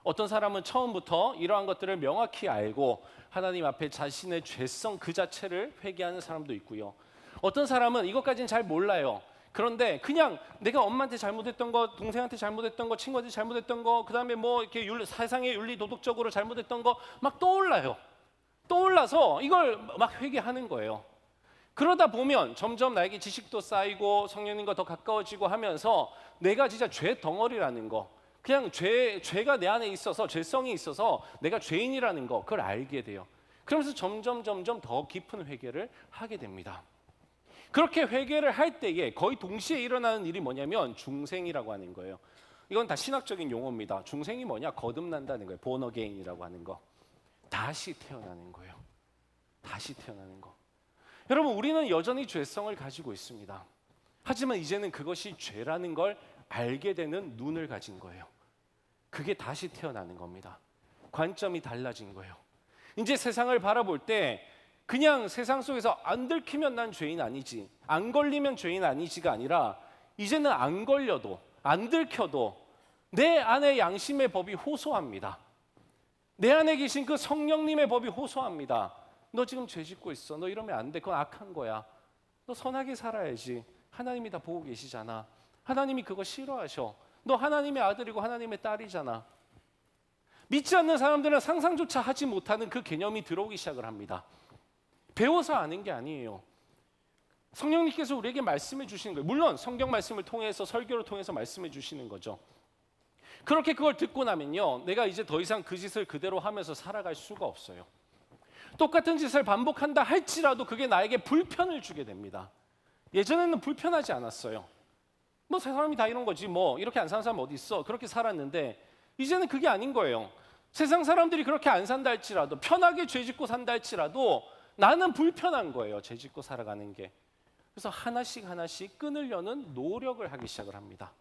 어떤 사람은 처음부터 이러한 것들을 명확히 알고 하나님 앞에 자신의 죄성 그 자체를 회개하는 사람도 있고요. 어떤 사람은 이것까지는 잘 몰라요. 그런데 그냥 내가 엄마한테 잘못했던 거, 동생한테 잘못했던 거, 친구한테 잘못했던 거, 그다음에 뭐 이렇게 세상의 윤리 도덕적으로 잘못했던 거 막 떠올라요. 떠올라서 이걸 막 회개하는 거예요. 그러다 보면 점점 나에게 지식도 쌓이고 성령님과 더 가까워지고 하면서 내가 진짜 죄 덩어리라는 거, 그냥 죄가 내 안에 있어서, 죄성이 있어서 내가 죄인이라는 거, 그걸 알게 돼요. 그러면서 점점 더 깊은 회개를 하게 됩니다. 그렇게 회개를 할 때에 거의 동시에 일어나는 일이 뭐냐면 중생이라고 하는 거예요. 이건 다 신학적인 용어입니다. 중생이 뭐냐? 거듭난다는 거예요. born again이라고 하는 거. 다시 태어나는 거예요. 다시 태어나는 거. 여러분, 우리는 여전히 죄성을 가지고 있습니다. 하지만 이제는 그것이 죄라는 걸 알게 되는 눈을 가진 거예요. 그게 다시 태어나는 겁니다. 관점이 달라진 거예요. 이제 세상을 바라볼 때 그냥 세상 속에서 안 들키면 난 죄인 아니지, 안 걸리면 죄인 아니지가 아니라 이제는 안 걸려도 안 들켜도 내 안에 양심의 법이 호소합니다. 내 안에 계신 그 성령님의 법이 호소합니다. 너 지금 죄 짓고 있어. 너 이러면 안 돼. 그건 악한 거야. 너 선하게 살아야지. 하나님이 다 보고 계시잖아. 하나님이 그거 싫어하셔. 너 하나님의 아들이고 하나님의 딸이잖아. 믿지 않는 사람들은 상상조차 하지 못하는 그 개념이 들어오기 시작을 합니다. 배워서 아는 게 아니에요. 성령님께서 우리에게 말씀해 주시는 거예요. 물론 성경 말씀을 통해서, 설교를 통해서 말씀해 주시는 거죠. 그렇게 그걸 듣고 나면요, 내가 이제 더 이상 그 짓을 그대로 하면서 살아갈 수가 없어요. 똑같은 짓을 반복한다 할지라도 그게 나에게 불편을 주게 됩니다. 예전에는 불편하지 않았어요. 뭐 사람이 다 이런 거지, 뭐 이렇게 안 사는 사람 어디 있어. 그렇게 살았는데 이제는 그게 아닌 거예요. 세상 사람들이 그렇게 안 산다 할지라도, 편하게 죄 짓고 산다 할지라도 나는 불편한 거예요. 죄 짓고 살아가는 게. 그래서 하나씩 끊으려는 노력을 하기 시작을 합니다.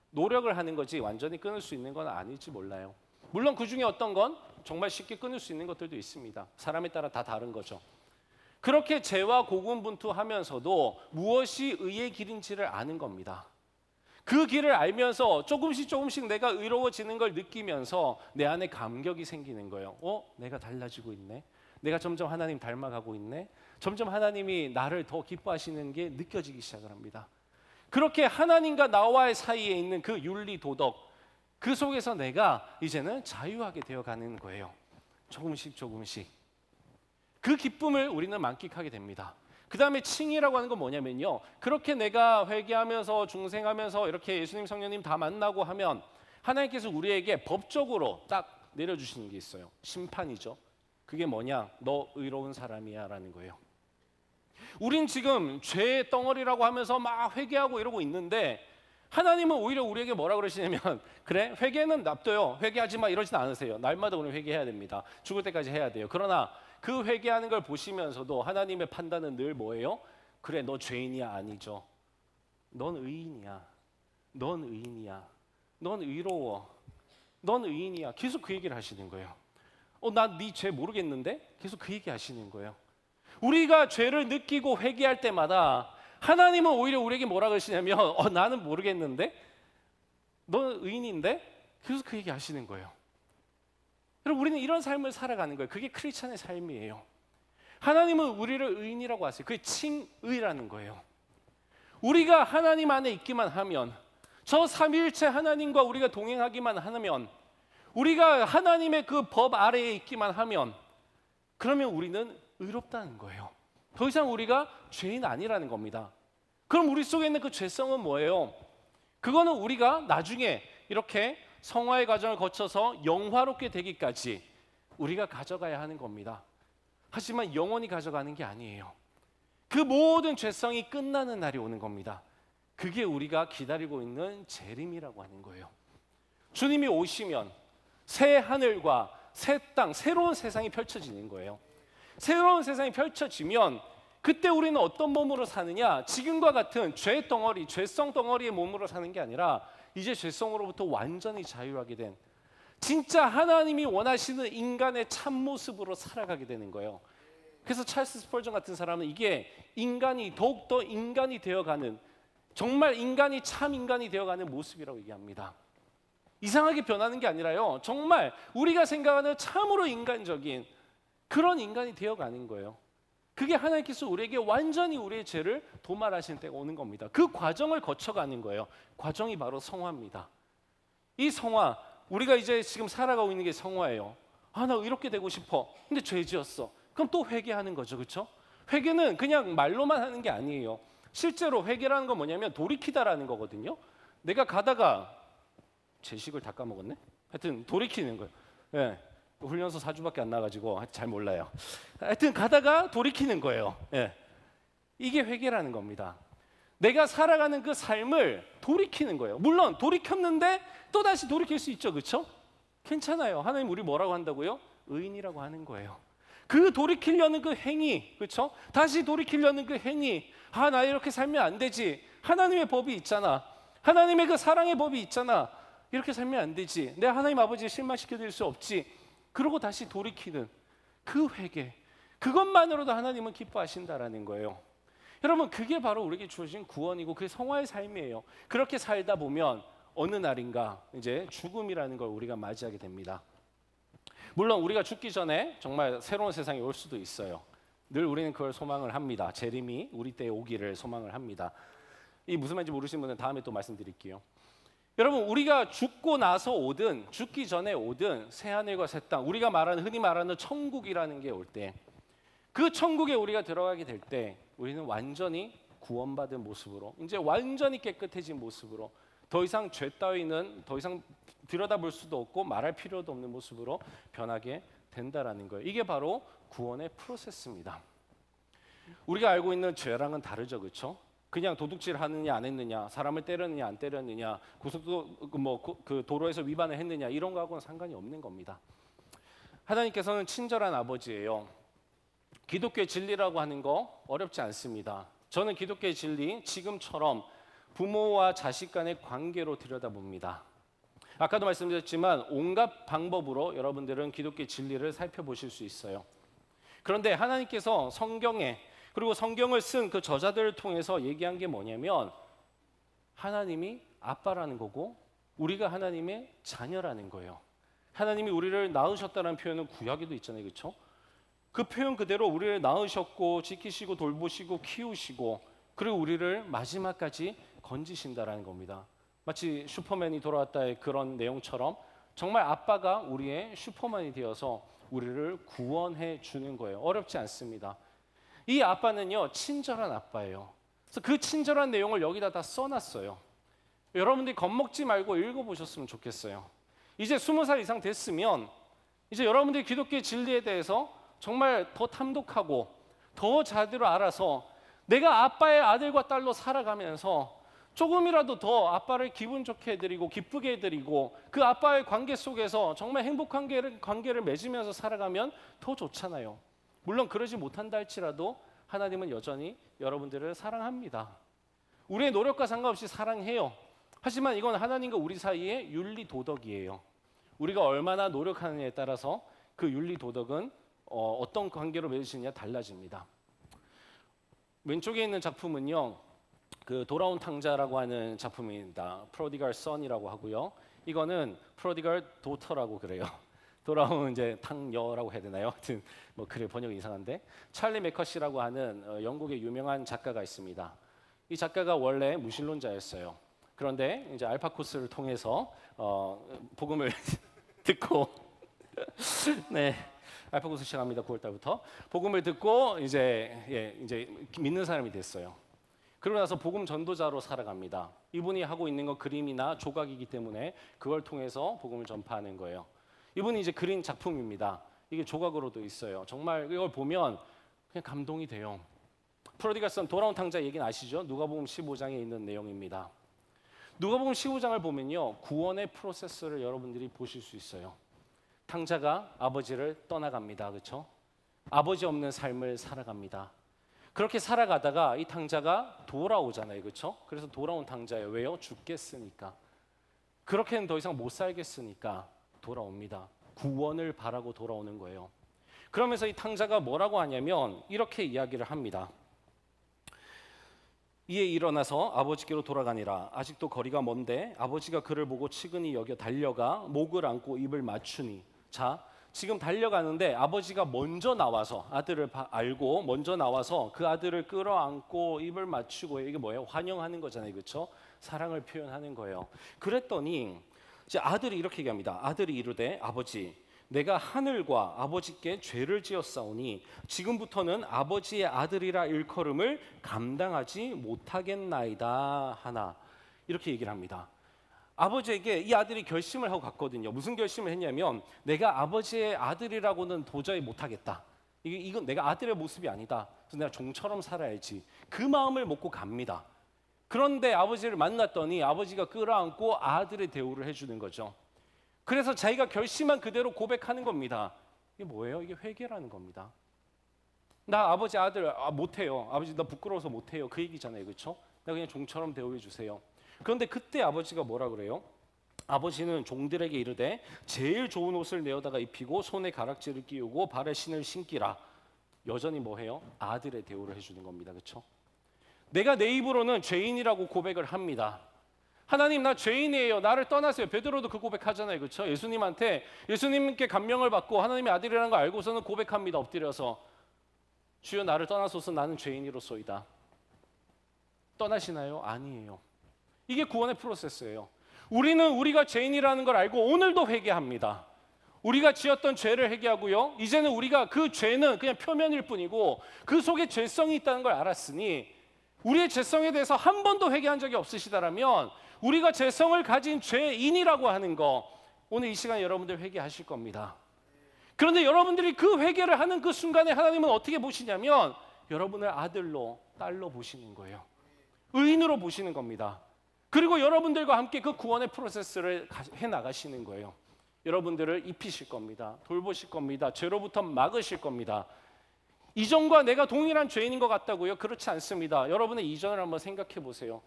노력을 하는 거지 완전히 끊을 수 있는 건 아닐지 몰라요. 물론 그 중에 어떤 건 정말 쉽게 끊을 수 있는 것들도 있습니다. 사람에 따라 다 다른 거죠. 그렇게 죄와 고군분투하면서도 무엇이 의의 길인지를 아는 겁니다. 그 길을 알면서 조금씩 내가 의로워지는 걸 느끼면서 내 안에 감격이 생기는 거예요. 내가 달라지고 있네. 내가 점점 하나님 닮아가고 있네. 점점 하나님이 나를 더 기뻐하시는 게 느껴지기 시작을 합니다. 그렇게 하나님과 나와의 사이에 있는 그 윤리 도덕, 그 속에서 내가 이제는 자유하게 되어가는 거예요. 조금씩. 그 기쁨을 우리는 만끽하게 됩니다. 그 다음에 칭의라고 하는 건 뭐냐면요, 그렇게 내가 회개하면서 중생하면서 이렇게 예수님 성령님 다 만나고 하면 하나님께서 우리에게 법적으로 딱 내려주시는 게 있어요. 심판이죠. 그게 뭐냐? 너 의로운 사람이야 라는 거예요. 우린 지금 죄의 덩어리라고 하면서 막 회개하고 이러고 있는데 하나님은 오히려 우리에게 뭐라 그러시냐면, 그래, 회개는 납둬요. 회개하지 마 이러진 않으세요. 날마다 우리 회개해야 됩니다. 죽을 때까지 해야 돼요. 그러나 그 회개하는 걸 보시면서도 하나님의 판단은 늘 뭐예요? 그래, 너 죄인이야? 아니죠. 넌 의인이야. 넌 의인이야. 넌 의로워. 넌 의인이야. 계속 그 얘기를 하시는 거예요. 난 네 죄 모르겠는데? 계속 그 얘기 하시는 거예요. 우리가 죄를 느끼고 회개할 때마다 하나님은 오히려 우리에게 뭐라 그러시냐면, 나는 모르겠는데? 넌 의인인데? 계속 그 얘기 하시는 거예요. 여러분, 우리는 이런 삶을 살아가는 거예요. 그게 크리스찬의 삶이에요. 하나님은 우리를 의인이라고 하세요. 그게 칭의라는 거예요. 우리가 하나님 안에 있기만 하면, 저 삼위일체 하나님과 우리가 동행하기만 하면, 우리가 하나님의 그 법 아래에 있기만 하면, 그러면 우리는 의롭다는 거예요. 더 이상 우리가 죄인 아니라는 겁니다. 그럼 우리 속에 있는 그 죄성은 뭐예요? 그거는 우리가 나중에 이렇게 성화의 과정을 거쳐서 영화롭게 되기까지 우리가 가져가야 하는 겁니다. 하지만 영원히 가져가는 게 아니에요. 그 모든 죄성이 끝나는 날이 오는 겁니다. 그게 우리가 기다리고 있는 재림이라고 하는 거예요. 주님이 오시면 새 하늘과 새 땅, 새로운 세상이 펼쳐지는 거예요. 새로운 세상이 펼쳐지면 그때 우리는 어떤 몸으로 사느냐? 지금과 같은 죄 덩어리, 죄성 덩어리의 몸으로 사는 게 아니라 이제 죄성으로부터 완전히 자유하게 된 진짜 하나님이 원하시는 인간의 참모습으로 살아가게 되는 거예요. 그래서 찰스 스펄전 같은 사람은 이게 인간이 더욱더 인간이 되어가는, 정말 인간이 참 인간이 되어가는 모습이라고 얘기합니다. 이상하게 변하는 게 아니라요, 정말 우리가 생각하는 참으로 인간적인 그런 인간이 되어가는 거예요. 그게 하나님께서 우리에게 완전히 우리의 죄를 도말하신 때가 오는 겁니다. 그 과정을 거쳐가는 거예요. 과정이 바로 성화입니다. 이 성화, 우리가 이제 지금 살아가고 있는 게 성화예요. 나 이렇게 되고 싶어. 근데 죄 지었어. 그럼 또 회개하는 거죠, 그렇죠? 회개는 그냥 말로만 하는 게 아니에요. 실제로 회개라는 건 뭐냐면 돌이키다라는 거거든요. 내가 가다가 제식을 다 까먹었네. 하여튼 돌이키는 거예요. 예. 훈련소 4주밖에 안 나가지고 잘 몰라요. 하여튼 가다가 돌이키는 거예요. 예. 이게 회개라는 겁니다. 내가 살아가는 그 삶을 돌이키는 거예요. 물론 돌이켰는데 또 다시 돌이킬 수 있죠, 그렇죠? 괜찮아요. 하나님 우리 뭐라고 한다고요? 의인이라고 하는 거예요. 그 돌이키려는 그 행위, 그렇죠? 다시 돌이키려는 그 행위. 나 이렇게 살면 안 되지. 하나님의 법이 있잖아. 하나님의 그 사랑의 법이 있잖아. 이렇게 살면 안 되지. 내가 하나님 아버지를 실망시켜드릴 수 없지. 그러고 다시 돌이키는 그 회개, 그것만으로도 하나님은 기뻐하신다라는 거예요. 여러분, 그게 바로 우리에게 주어진 구원이고 그게 성화의 삶이에요. 그렇게 살다 보면 어느 날인가 이제 죽음이라는 걸 우리가 맞이하게 됩니다. 물론 우리가 죽기 전에 정말 새로운 세상이 올 수도 있어요. 늘 우리는 그걸 소망을 합니다. 재림이 우리 때에 오기를 소망을 합니다. 이 무슨 말인지 모르시는 분은 다음에 또 말씀드릴게요. 여러분, 우리가 죽고 나서 오든 죽기 전에 오든 새하늘과 새 땅, 우리가 흔히 말하는 천국이라는 게 올 때, 그 천국에 우리가 들어가게 될 때 우리는 완전히 구원받은 모습으로, 이제 완전히 깨끗해진 모습으로, 더 이상 죄 따위는 더 이상 들여다볼 수도 없고 말할 필요도 없는 모습으로 변하게 된다라는 거예요. 이게 바로 구원의 프로세스입니다. 우리가 알고 있는 죄랑은 다르죠, 그렇죠? 그냥 도둑질 하느냐 안 했느냐, 사람을 때렸느냐 안 때렸느냐, 그 도로에서 위반을 했느냐, 이런 거하고는 상관이 없는 겁니다. 하나님께서는 친절한 아버지예요. 기독교의 진리라고 하는 거 어렵지 않습니다. 저는 기독교의 진리 지금처럼 부모와 자식 간의 관계로 들여다봅니다. 아까도 말씀드렸지만 온갖 방법으로 여러분들은 기독교의 진리를 살펴보실 수 있어요. 그런데 하나님께서 성경에 그리고 성경을 쓴 그 저자들을 통해서 얘기한 게 뭐냐면 하나님이 아빠라는 거고 우리가 하나님의 자녀라는 거예요. 하나님이 우리를 낳으셨다는 표현은 구약에도 있잖아요. 그렇죠? 그 표현 그대로 우리를 낳으셨고 지키시고 돌보시고 키우시고 그리고 우리를 마지막까지 건지신다라는 겁니다. 마치 슈퍼맨이 돌아왔다의 그런 내용처럼 정말 아빠가 우리의 슈퍼맨이 되어서 우리를 구원해 주는 거예요. 어렵지 않습니다. 이 아빠는요 친절한 아빠예요. 그래서 그 친절한 내용을 여기다 다 써놨어요. 여러분들이 겁먹지 말고 읽어보셨으면 좋겠어요. 이제 20살 이상 됐으면 이제 여러분들이 기독교의 진리에 대해서 정말 더 탐독하고 더 제대로 알아서 내가 아빠의 아들과 딸로 살아가면서 조금이라도 더 아빠를 기분 좋게 해드리고 기쁘게 해드리고 그 아빠의 관계 속에서 정말 행복한 관계를 맺으면서 살아가면 더 좋잖아요. 물론 그러지 못한다 할지라도 하나님은 여전히 여러분들을 사랑합니다. 우리의 노력과 상관없이 사랑해요. 하지만 이건 하나님과 우리 사이의 윤리 도덕이에요. 우리가 얼마나 노력하느냐에 따라서 그 윤리 도덕은 어떤 관계로 맺으시느냐 달라집니다. 왼쪽에 있는 작품은요, 그 돌아온 탕자라고 하는 작품입니다. 프로디갈 선이라고 하고요. 이거는 프로디갈 도터라고 그래요. 돌아온 이제 탕녀라고 해야 되나요? 하여튼 뭐 그래 번역이 이상한데 찰리 매커시라고 하는 영국의 유명한 작가가 있습니다. 이 작가가 원래 무신론자였어요. 그런데 이제 알파코스를 통해서 복음을 듣고 네. 알파고스 시작합니다. 9월 달부터 복음을 듣고 이제 믿는 사람이 됐어요. 그러고 나서 복음 전도자로 살아갑니다. 이분이 하고 있는 건 그림이나 조각이기 때문에 그걸 통해서 복음을 전파하는 거예요. 이분이 이제 그린 작품입니다. 이게 조각으로도 있어요. 정말 이걸 보면 그냥 감동이 돼요. 프로디갈 선 돌아온 탕자 얘기는 아시죠? 누가복음 15장에 있는 내용입니다. 누가복음 15장을 보면요, 구원의 프로세스를 여러분들이 보실 수 있어요. 탕자가 아버지를 떠나갑니다. 그렇죠? 아버지 없는 삶을 살아갑니다. 그렇게 살아가다가 이 탕자가 돌아오잖아요. 그렇죠? 그래서 돌아온 탕자예요. 왜요? 죽겠으니까. 그렇게는 더 이상 못 살겠으니까 돌아옵니다. 구원을 바라고 돌아오는 거예요. 그러면서 이 탕자가 뭐라고 하냐면 이렇게 이야기를 합니다. 이에 일어나서 아버지께로 돌아가니라. 아직도 거리가 먼데 아버지가 그를 보고 치근히 여겨 달려가 목을 안고 입을 맞추니. 자, 지금 달려가는데 아버지가 먼저 나와서 아들을 알고 먼저 나와서 그 아들을 끌어안고 입을 맞추고, 이게 뭐예요? 환영하는 거잖아요. 그렇죠? 사랑을 표현하는 거예요. 그랬더니 이제 아들이 이렇게 얘기합니다. 아들이 이르되 아버지, 내가 하늘과 아버지께 죄를 지었사오니 지금부터는 아버지의 아들이라 일컬음을 감당하지 못하겠나이다 하나. 이렇게 얘기를 합니다. 아버지에게 이 아들이 결심을 하고 갔거든요. 무슨 결심을 했냐면 내가 아버지의 아들이라고는 도저히 못하겠다. 이건 내가 아들의 모습이 아니다. 그래서 내가 종처럼 살아야지. 그 마음을 먹고 갑니다. 그런데 아버지를 만났더니 아버지가 끌어안고 아들의 대우를 해주는 거죠. 그래서 자기가 결심한 그대로 고백하는 겁니다. 이게 뭐예요? 이게 회개라는 겁니다. 나 아버지 아들 못해요. 아버지 나 부끄러워서 못해요. 그 얘기잖아요. 그렇죠? 나 그냥 종처럼 대우해 주세요. 그런데 그때 아버지가 뭐라 그래요? 아버지는 종들에게 이르되 제일 좋은 옷을 내어다가 입히고 손에 가락지를 끼우고 발에 신을 신기라. 여전히 뭐해요? 아들의 대우를 해주는 겁니다. 그렇죠? 내가 내 입으로는 죄인이라고 고백을 합니다. 하나님, 나 죄인이에요. 나를 떠나세요. 베드로도 그 고백하잖아요. 그렇죠? 예수님께 감명을 받고 하나님의 아들이라는 걸 알고서는 고백합니다. 엎드려서 주여 나를 떠나소서, 나는 죄인이로소이다. 떠나시나요? 아니에요. 이게 구원의 프로세스예요. 우리는 우리가 죄인이라는 걸 알고 오늘도 회개합니다. 우리가 지었던 죄를 회개하고요. 이제는 우리가 그 죄는 그냥 표면일 뿐이고 그 속에 죄성이 있다는 걸 알았으니 우리의 죄성에 대해서 한 번도 회개한 적이 없으시다라면 우리가 죄성을 가진 죄인이라고 하는 거 오늘 이 시간에 여러분들 회개하실 겁니다. 그런데 여러분들이 그 회개를 하는 그 순간에 하나님은 어떻게 보시냐면 여러분을 아들로 딸로 보시는 거예요. 의인으로 보시는 겁니다. 그리고 여러분들과 함께 그 구원의 프로세스를 해나가시는 거예요. 여러분들을 입히실 겁니다. 돌보실 겁니다. 죄로부터 막으실 겁니다. 이전과 내가 동일한 죄인인 것 같다고요? 그렇지 않습니다. 여러분의 이전을 한번 생각해 보세요.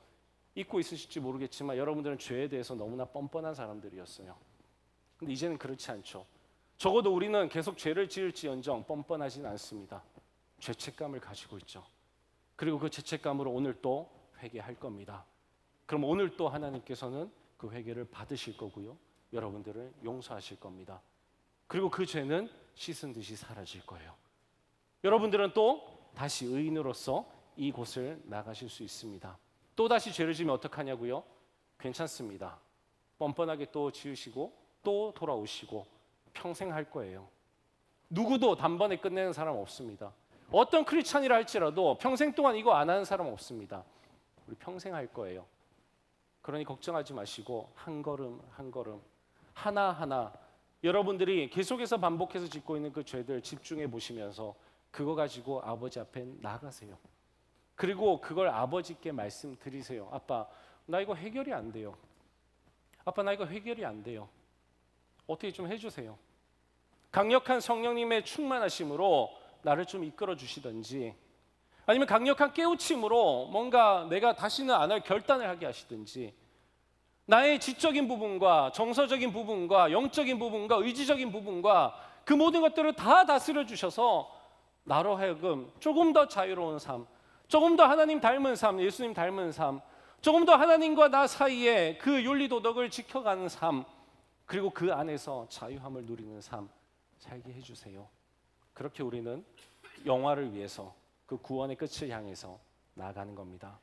잊고 있으실지 모르겠지만 여러분들은 죄에 대해서 너무나 뻔뻔한 사람들이었어요. 근데 이제는 그렇지 않죠. 적어도 우리는 계속 죄를 지을지언정 뻔뻔하진 않습니다. 죄책감을 가지고 있죠. 그리고 그 죄책감으로 오늘 또 회개할 겁니다. 그럼 오늘 또 하나님께서는 그 회개를 받으실 거고요. 여러분들을 용서하실 겁니다. 그리고 그 죄는 씻은 듯이 사라질 거예요. 여러분들은 또 다시 의인으로서 이곳을 나가실 수 있습니다. 또 다시 죄를 지으면 어떡하냐고요? 괜찮습니다. 뻔뻔하게 또 지으시고 또 돌아오시고 평생 할 거예요. 누구도 단번에 끝내는 사람 없습니다. 어떤 크리스찬이라 할지라도 평생 동안 이거 안 하는 사람 없습니다. 우리 평생 할 거예요. 그러니 걱정하지 마시고 한 걸음 한 걸음 하나하나 여러분들이 계속해서 반복해서 짓고 있는 그 죄들 집중해 보시면서 그거 가지고 아버지 앞에 나가세요. 그리고 그걸 아버지께 말씀드리세요. 아빠, 나 이거 해결이 안 돼요. 아빠, 나 이거 해결이 안 돼요. 어떻게 좀 해주세요. 강력한 성령님의 충만하심으로 나를 좀 이끌어 주시든지, 아니면 강력한 깨우침으로 뭔가 내가 다시는 안 할 결단을 하게 하시든지, 나의 지적인 부분과 정서적인 부분과 영적인 부분과 의지적인 부분과 그 모든 것들을 다 다스려 주셔서 나로 하여금 조금 더 자유로운 삶, 조금 더 하나님 닮은 삶, 예수님 닮은 삶, 조금 더 하나님과 나 사이에 그 윤리도덕을 지켜가는 삶, 그리고 그 안에서 자유함을 누리는 삶 살게 해주세요. 그렇게 우리는 영화를 위해서 그 구원의 끝을 향해서 나아가는 겁니다.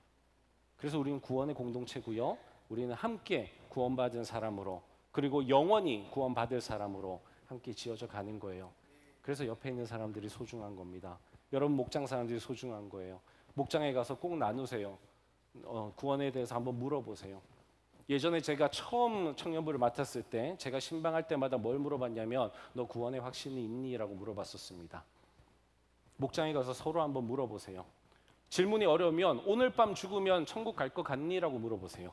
그래서 우리는 구원의 공동체고요. 우리는 함께 구원받은 사람으로, 그리고 영원히 구원받을 사람으로 함께 지어져 가는 거예요. 그래서 옆에 있는 사람들이 소중한 겁니다. 여러분 목장 사람들이 소중한 거예요. 목장에 가서 꼭 나누세요. 구원에 대해서 한번 물어보세요. 예전에 제가 처음 청년부를 맡았을 때 제가 신방할 때마다 뭘 물어봤냐면 너 구원의 확신이 있니? 라고 물어봤었습니다. 목장에 가서 서로 한번 물어보세요. 질문이 어려우면 오늘 밤 죽으면 천국 갈 것 같니? 라고 물어보세요.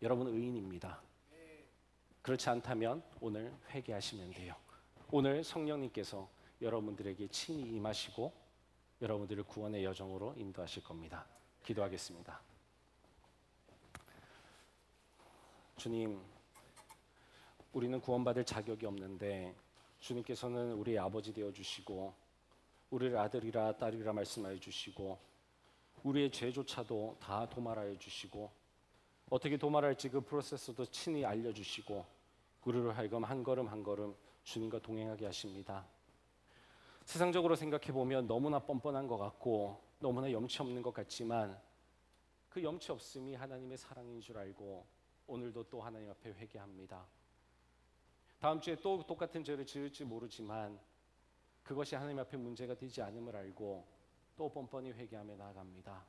여러분 의인입니다. 그렇지 않다면 오늘 회개하시면 돼요. 오늘 성령님께서 여러분들에게 친히 임하시고 여러분들을 구원의 여정으로 인도하실 겁니다. 기도하겠습니다. 주님, 우리는 구원받을 자격이 없는데 주님께서는 우리의 아버지 되어주시고 우리를 아들이라 딸이라 말씀하여 주시고 우리의 죄조차도 다 도말하여 주시고 어떻게 도말할지 그 프로세스도 친히 알려주시고 우리를 하여금 한 걸음 한 걸음 주님과 동행하게 하십니다. 세상적으로 생각해 보면 너무나 뻔뻔한 것 같고 너무나 염치 없는 것 같지만 그 염치 없음이 하나님의 사랑인 줄 알고 오늘도 또 하나님 앞에 회개합니다. 다음 주에 또 똑같은 죄를 지을지 모르지만 그것이 하나님 앞에 문제가 되지 않음을 알고 또 뻔뻔히 회개하며 나아갑니다.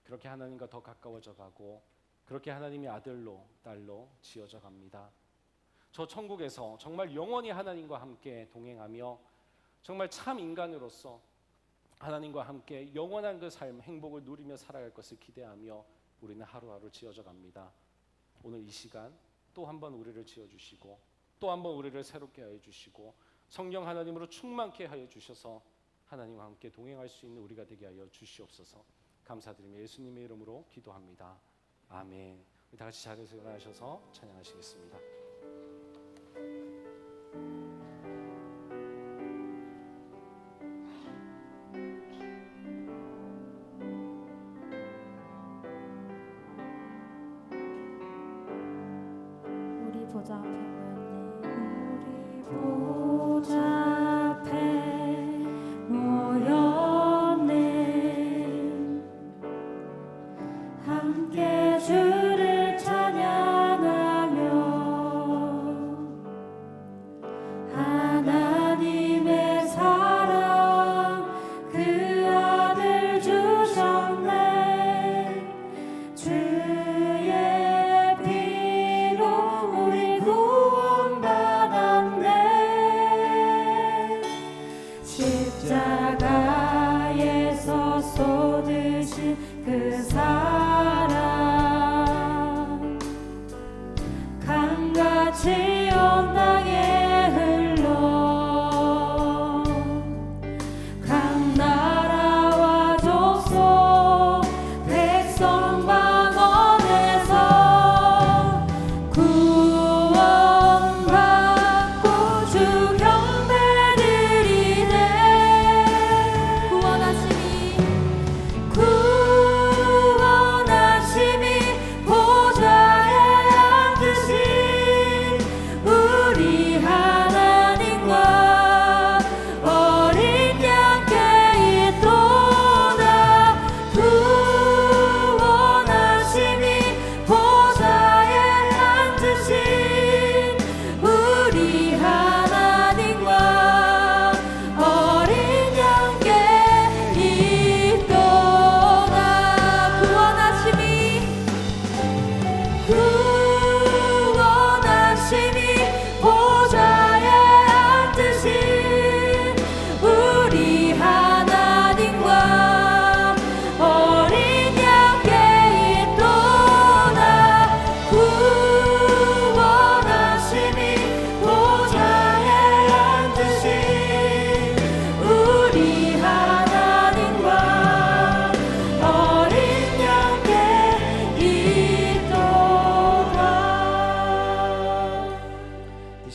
그렇게 하나님과 더 가까워져 가고 그렇게 하나님의 아들로 딸로 지어져 갑니다. 저 천국에서 정말 영원히 하나님과 함께 동행하며 정말 참 인간으로서 하나님과 함께 영원한 그 삶, 행복을 누리며 살아갈 것을 기대하며 우리는 하루하루 지어져 갑니다. 오늘 이 시간 또 한 번 우리를 지어주시고 또 한 번 우리를 새롭게 하여 주시고 성령 하나님으로 충만케 하여 주셔서 하나님과 함께 동행할 수 있는 우리가 되게 하여 주시옵소서. 감사드리며 예수님의 이름으로 기도합니다. 아멘. 우리 다 같이 자리에서 일어나셔서 찬양하시겠습니다. 우리 보좌 앞에 모였네. 우리 보좌 앞에 모였네. 함께 주를 찬양하며 하나님의 사랑 그 아들 주셨네. 주의 피로 우리 구원받았네.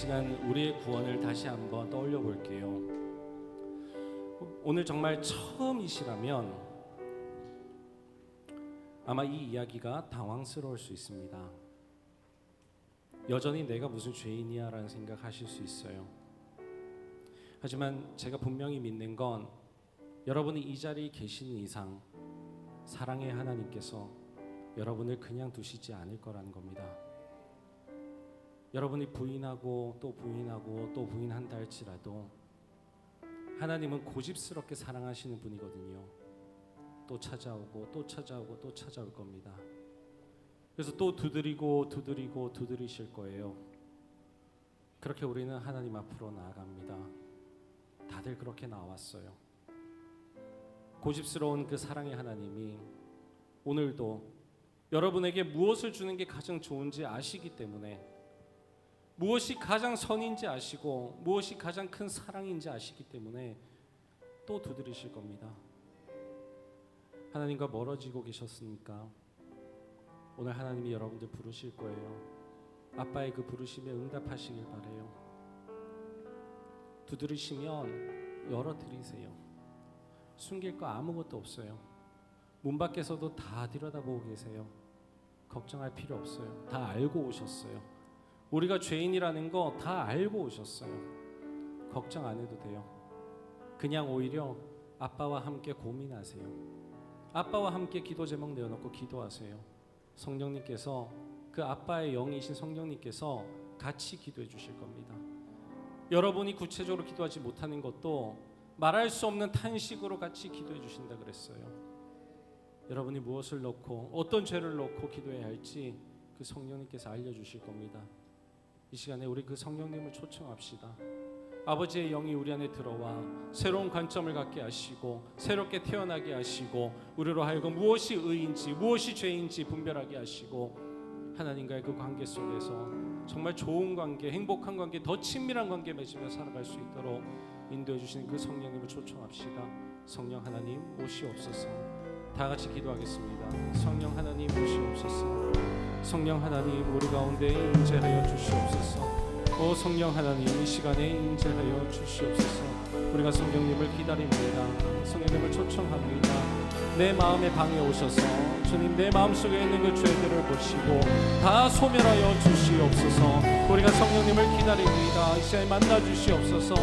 시간 우리의 구원을 다시 한번 떠올려 볼게요. 오늘 정말 처음이시라면 아마 이 이야기가 당황스러울 수 있습니다. 여전히 내가 무슨 죄인이야 라는 생각하실 수 있어요. 하지만 제가 분명히 믿는 건 여러분이 이 자리에 계시는 이상 사랑의 하나님께서 여러분을 그냥 두시지 않을 거라는 겁니다. 여러분이 부인하고 또 부인하고 또 부인한다 할지라도 하나님은 고집스럽게 사랑하시는 분이거든요. 또 찾아오고 또 찾아오고 또 찾아올 겁니다. 그래서 또 두드리고 두드리고 두드리실 거예요. 그렇게 우리는 하나님 앞으로 나아갑니다. 다들 그렇게 나왔어요. 고집스러운 그 사랑의 하나님이 오늘도 여러분에게 무엇을 주는 게 가장 좋은지 아시기 때문에, 무엇이 가장 선인지 아시고 무엇이 가장 큰 사랑인지 아시기 때문에 또 두드리실 겁니다. 하나님과 멀어지고 계셨으니까 오늘 하나님이 여러분들 부르실 거예요. 아빠의 그 부르심에 응답하시길 바래요. 두드리시면 열어드리세요. 숨길 거 아무것도 없어요. 문 밖에서도 다 들여다보고 계세요. 걱정할 필요 없어요. 다 알고 오셨어요. 우리가 죄인이라는 거 다 알고 오셨어요. 걱정 안 해도 돼요. 그냥 오히려 아빠와 함께 고민하세요. 아빠와 함께 기도 제목 내어놓고 기도하세요. 성령님께서, 그 아빠의 영이신 성령님께서 같이 기도해 주실 겁니다. 여러분이 구체적으로 기도하지 못하는 것도 말할 수 없는 탄식으로 같이 기도해 주신다 그랬어요. 여러분이 무엇을 놓고 어떤 죄를 놓고 기도해야 할지 그 성령님께서 알려주실 겁니다. 이 시간에 우리 그 성령님을 초청합시다. 아버지의 영이 우리 안에 들어와 새로운 관점을 갖게 하시고 새롭게 태어나게 하시고 우리로 하여금 무엇이 의인지 무엇이 죄인지 분별하게 하시고 하나님과의 그 관계 속에서 정말 좋은 관계, 행복한 관계, 더 친밀한 관계 맺으며 살아갈 수 있도록 인도해 주시는 그 성령님을 초청합시다. 성령 하나님 오시옵소서. 다 같이 기도하겠습니다. 성령 하나님 오시옵소서. 성령 하나님 우리 가운데 임재하여 주시옵소서. 오 성령 하나님 이 시간에 임재하여 주시옵소서. 우리가 성령님을 기다립니다. 성령님을 초청합니다. 내 마음의 방에 오셔서 주님 내 마음속에 있는 그 죄들을 보시고 다 소멸하여 주시옵소서. 우리가 성령님을 기다립니다. 이 시간에 만나 주시옵소서.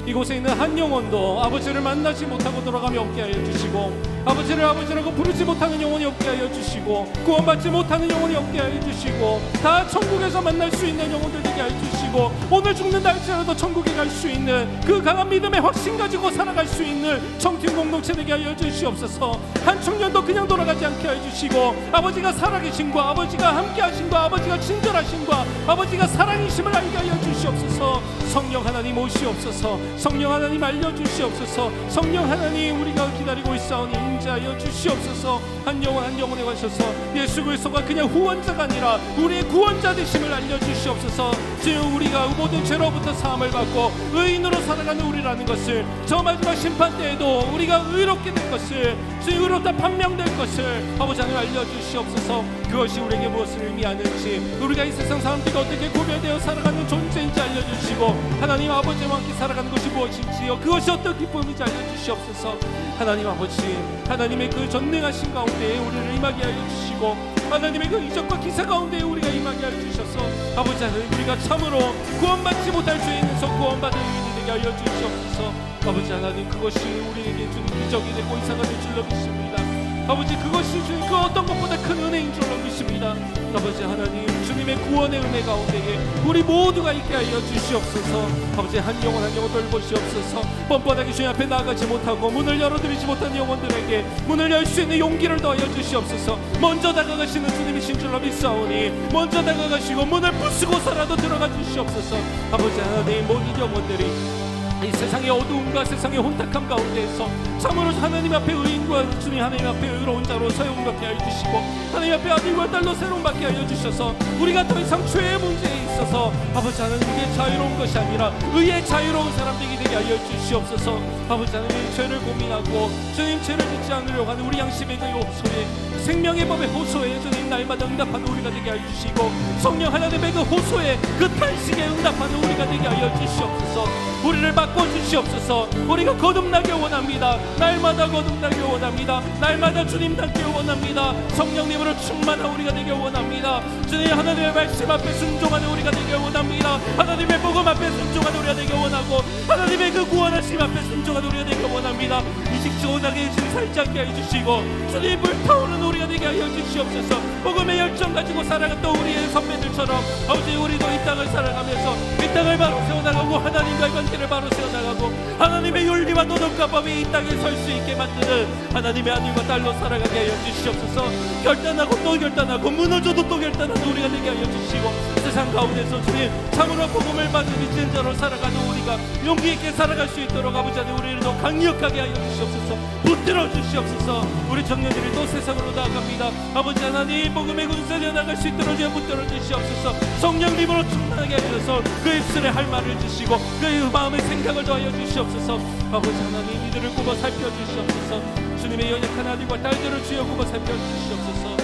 이곳에 있는 한 영혼도 아버지를 만나지 못하고 돌아가며 없게 하여 주시고 아버지를 아버지라고 부르지 못하는 영혼이 없게 하여 주시고 구원받지 못하는 영혼이 없게 하여 주시고 다 천국에서 만날 수 있는 영혼들 되게 하여 주시고 오늘 죽는다 할지라도 천국에 갈 수 있는 그 강한 믿음의 확신 가지고 살아갈 수 있는 청팀 공동체 되게 하여 주시옵소서. 한 청년도 그냥 돌아가지 않게 하여 주시고 아버지가 살아계신과 아버지가 함께하신과 아버지가 친절하신과 아버지가 사랑이심을 알게 하여 주시옵소서. 성령 하나님 오시옵소서. 성령 하나님 알려주시옵소서. 성령 하나님 우리가 기다리고 있사오니 임재하여 주시옵소서. 한 영혼 한 영혼에 가셔서 예수 그리스도가 그냥 후원자가 아니라 우리의 구원자 되심을 알려주시옵소서. 주여 우리가 모든 죄로부터 사함을 받고 의인으로 살아가는 우리라는 것을 저 마지막 심판 때에도 우리가 의롭게 될 것을 주여 의롭다 판명될 것을 아버지 하나님 알려주시옵소서. 그것이 우리에게 무엇을 의미하는지 우리가 이 세상 사람들과 어떻게 구별되어 살아가는 존재인지 알려주시고 하나님 아버지와 함께 살아가는 것이 무엇인지요 그것이 어떤 기쁨인지 알려주시옵소서. 하나님 아버지 하나님의 그 전능하신 가운데에 우리를 임하게 하여 주시고 하나님의 그 이적과 기사 가운데에 우리가 임하게 하여 주셔서 아버지 하나님 우리가 참으로 구원받지 못할 죄인에서 구원받은 의인이 되게 하여 주시옵소서. 아버지 하나님 그것이 우리에게 주는 기적이 되고 이사가 될 줄로 믿습니다. 아버지 그것이 주님 그 어떤 것보다 큰 은혜인 줄로 믿습니다. 아버지 하나님 주님의 구원의 은혜 가운데에 우리 모두가 있게 하여 주시옵소서. 아버지 한 영혼 한 영혼 돌보시옵소서. 뻔뻔하게 주님 앞에 나아가지 못하고 문을 열어드리지 못한 영혼들에게 문을 열 수 있는 용기를 더하여 주시옵소서. 먼저 다가가시는 주님이신 줄로 믿사오니 먼저 다가가시고 문을 부수고서라도 들어가 주시옵소서. 아버지 하나님 모든 영혼들이 이 세상의 어두움과 세상의 혼탁함 가운데에서 참으로 하나님 앞에 의인과 주님 하나님 앞에 의로운 자로 사용받게 하여 주시고 하나님 앞에 아들과 딸로 새로운 받게 하여 주셔서 우리가 더 이상 죄의 문제에 주시옵소서. 아버지 하나님께 자유로운 것이 아니라 의의 자유로운 사람들이 되게 하여 주시옵소서. 아버지 하나님 죄를 고민하고 주님 죄를 짓지 않으려고 하는 우리 양심의 그 호소에 생명의 법의 호소에 주님 날마다 응답하는 우리가 되게 하여 주시고 성령 하나님의 그 호소에 그 탄식에 응답하는 우리가 되게 하여 주시옵소서. 우리를 바꿔주시옵소서. 우리가 거듭나게 원합니다. 날마다 거듭나게 원합니다. 날마다 주님 닮게 원합니다. 성령님으로 충만한 우리가 되게 원합니다. 주님 하나님의 말씀 앞에 순종하는 우리가 되게 원합니다. 하나님의 복음 앞에 순종하는 우리가 되게 원하고 하나님의 그 구원하심 앞에 순종하는 우리가 되게 원합니다. 이직조원하게 주님 살지 않게 해주시고 주님 불타오르는 우리가 되게 하여 주시옵소서. 복음의 열정 가지고 살아갔던 우리의 선배들처럼 아버지 우리도 이 땅을 살아가면서 이 땅을 바로 세워나가고 하나님과의 관계를 바로 세워나가고 하나님의 윤리와 도덕과 법이 이 땅에 설 수 있게 만드는 하나님의 아들과 딸로 살아가게 하여 주시옵소서. 결단하고 또 결단하고 무너져도 또 결단하는 우리가 되게 하여 주시고 세상 가운데서 주님 참으로 복음을 받는 믿는 자로 살아가는 우리가 용기 있게 살아갈 수 있도록 아버지 하나님 우리를 더 강력하게 하여 주시옵소서. 붙들어 주시옵소서. 우리 청년들이 또 세상으로 나아갑니다. 아버지 하나님 복음의 군세에 나갈 수 있도록 붙들어 주시옵소서. 성령님으로 충만하게 하셔서 그 입술에 할 말을 주시고 그 마음의 생각을 더하여 주시옵소서. 아버지 하나님 이들을 굽어 살펴주시옵소서. 주님의 연약한 아들과 딸들을 주여 굽어 살펴주시옵소서.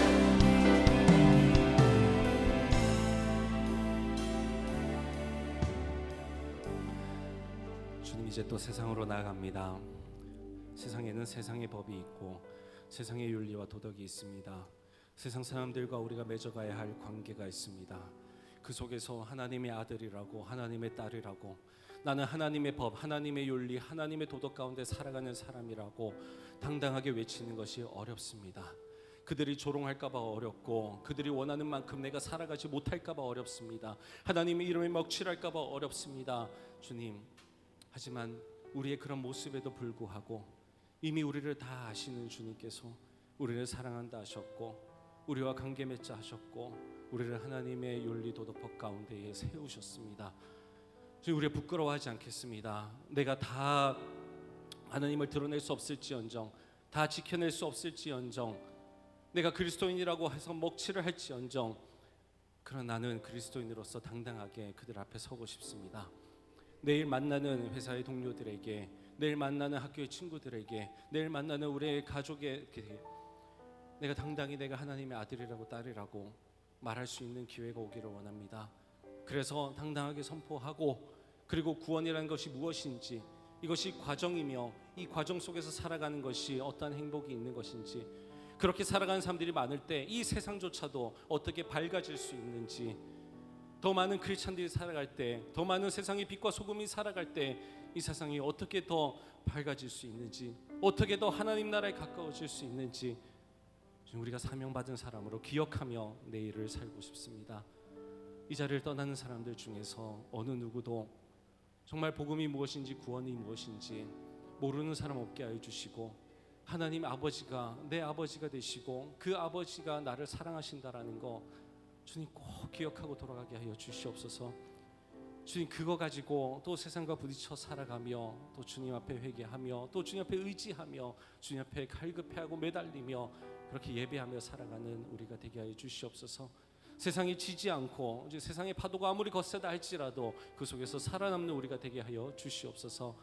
주님 이제 또 세상으로 나아갑니다. 세상에는 세상의 법이 있고 세상의 윤리와 도덕이 있습니다. 세상 사람들과 우리가 맺어가야 할 관계가 있습니다. 그 속에서 하나님의 아들이라고 하나님의 딸이라고 나는 하나님의 법, 하나님의 윤리, 하나님의 도덕 가운데 살아가는 사람이라고 당당하게 외치는 것이 어렵습니다. 그들이 조롱할까 봐 어렵고 그들이 원하는 만큼 내가 살아가지 못할까 봐 어렵습니다. 하나님의 이름에 먹칠할까 봐 어렵습니다. 주님, 하지만 우리의 그런 모습에도 불구하고 이미 우리를 다 아시는 주님께서 우리를 사랑한다 하셨고 우리와 관계 맺자 하셨고 우리를 하나님의 윤리 도덕법 가운데에 세우셨습니다. 우리가 부끄러워하지 않겠습니다. 내가 다 하나님을 드러낼 수 없을지언정 다 지켜낼 수 없을지언정 내가 그리스도인이라고 해서 먹칠을 할지언정 그러나 나는 그리스도인으로서 당당하게 그들 앞에 서고 싶습니다. 내일 만나는 회사의 동료들에게 내일 만나는 학교의 친구들에게 내일 만나는 우리의 가족에게 내가 당당히 내가 하나님의 아들이라고 딸이라고 말할 수 있는 기회가 오기를 원합니다. 그래서 당당하게 선포하고 그리고 구원이라는 것이 무엇인지 이것이 과정이며 이 과정 속에서 살아가는 것이 어떠한 행복이 있는 것인지 그렇게 살아가는 사람들이 많을 때 이 세상조차도 어떻게 밝아질 수 있는지 더 많은 크리스찬들이 살아갈 때 더 많은 세상의 빛과 소금이 살아갈 때 이 세상이 어떻게 더 밝아질 수 있는지 어떻게 더 하나님 나라에 가까워질 수 있는지 우리가 사명받은 사람으로 기억하며 내일을 살고 싶습니다. 이 자리를 떠나는 사람들 중에서 어느 누구도 정말 복음이 무엇인지 구원이 무엇인지 모르는 사람 없게 하여 주시고 하나님 아버지가 내 아버지가 되시고 그 아버지가 나를 사랑하신다라는 거 주님 꼭 기억하고 돌아가게 하여 주시옵소서. 주님 그거 가지고 또 세상과 부딪혀 살아가며 또 주님 앞에 회개하며 또 주님 앞에 의지하며 주님 앞에 갈급해하고 매달리며 그렇게 예배하며 살아가는 우리가 되게 하여 주시옵소서. 세상이 지지 않고 이제 세상의 파도가 아무리 거세다 할지라도 그 속에서 살아남는 우리가 되게 하여 주시옵소서.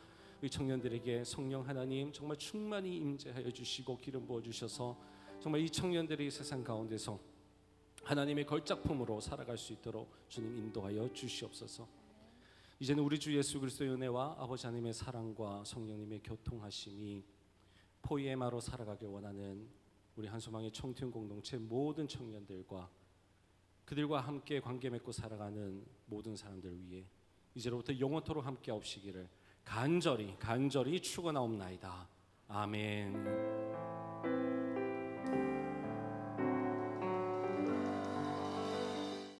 우리 청년들에게 성령 하나님 정말 충만히 임재하여 주시고 기름 부어 주셔서 정말 이 청년들이 세상 가운데서 하나님의 걸작품으로 살아갈 수 있도록 주님 인도하여 주시옵소서. 이제는 우리 주 예수 그리스도의 은혜와 아버지 하나님의 사랑과 성령님의 교통하심이 포이에마로 살아가길 원하는 우리 한소망의 청년 공동체 모든 청년들과 그들과 함께 관계 맺고 살아가는 모든 사람들 위해 이제로부터 영원토록 함께 하옵시기를 간절히 축원하옵나이다. 아멘.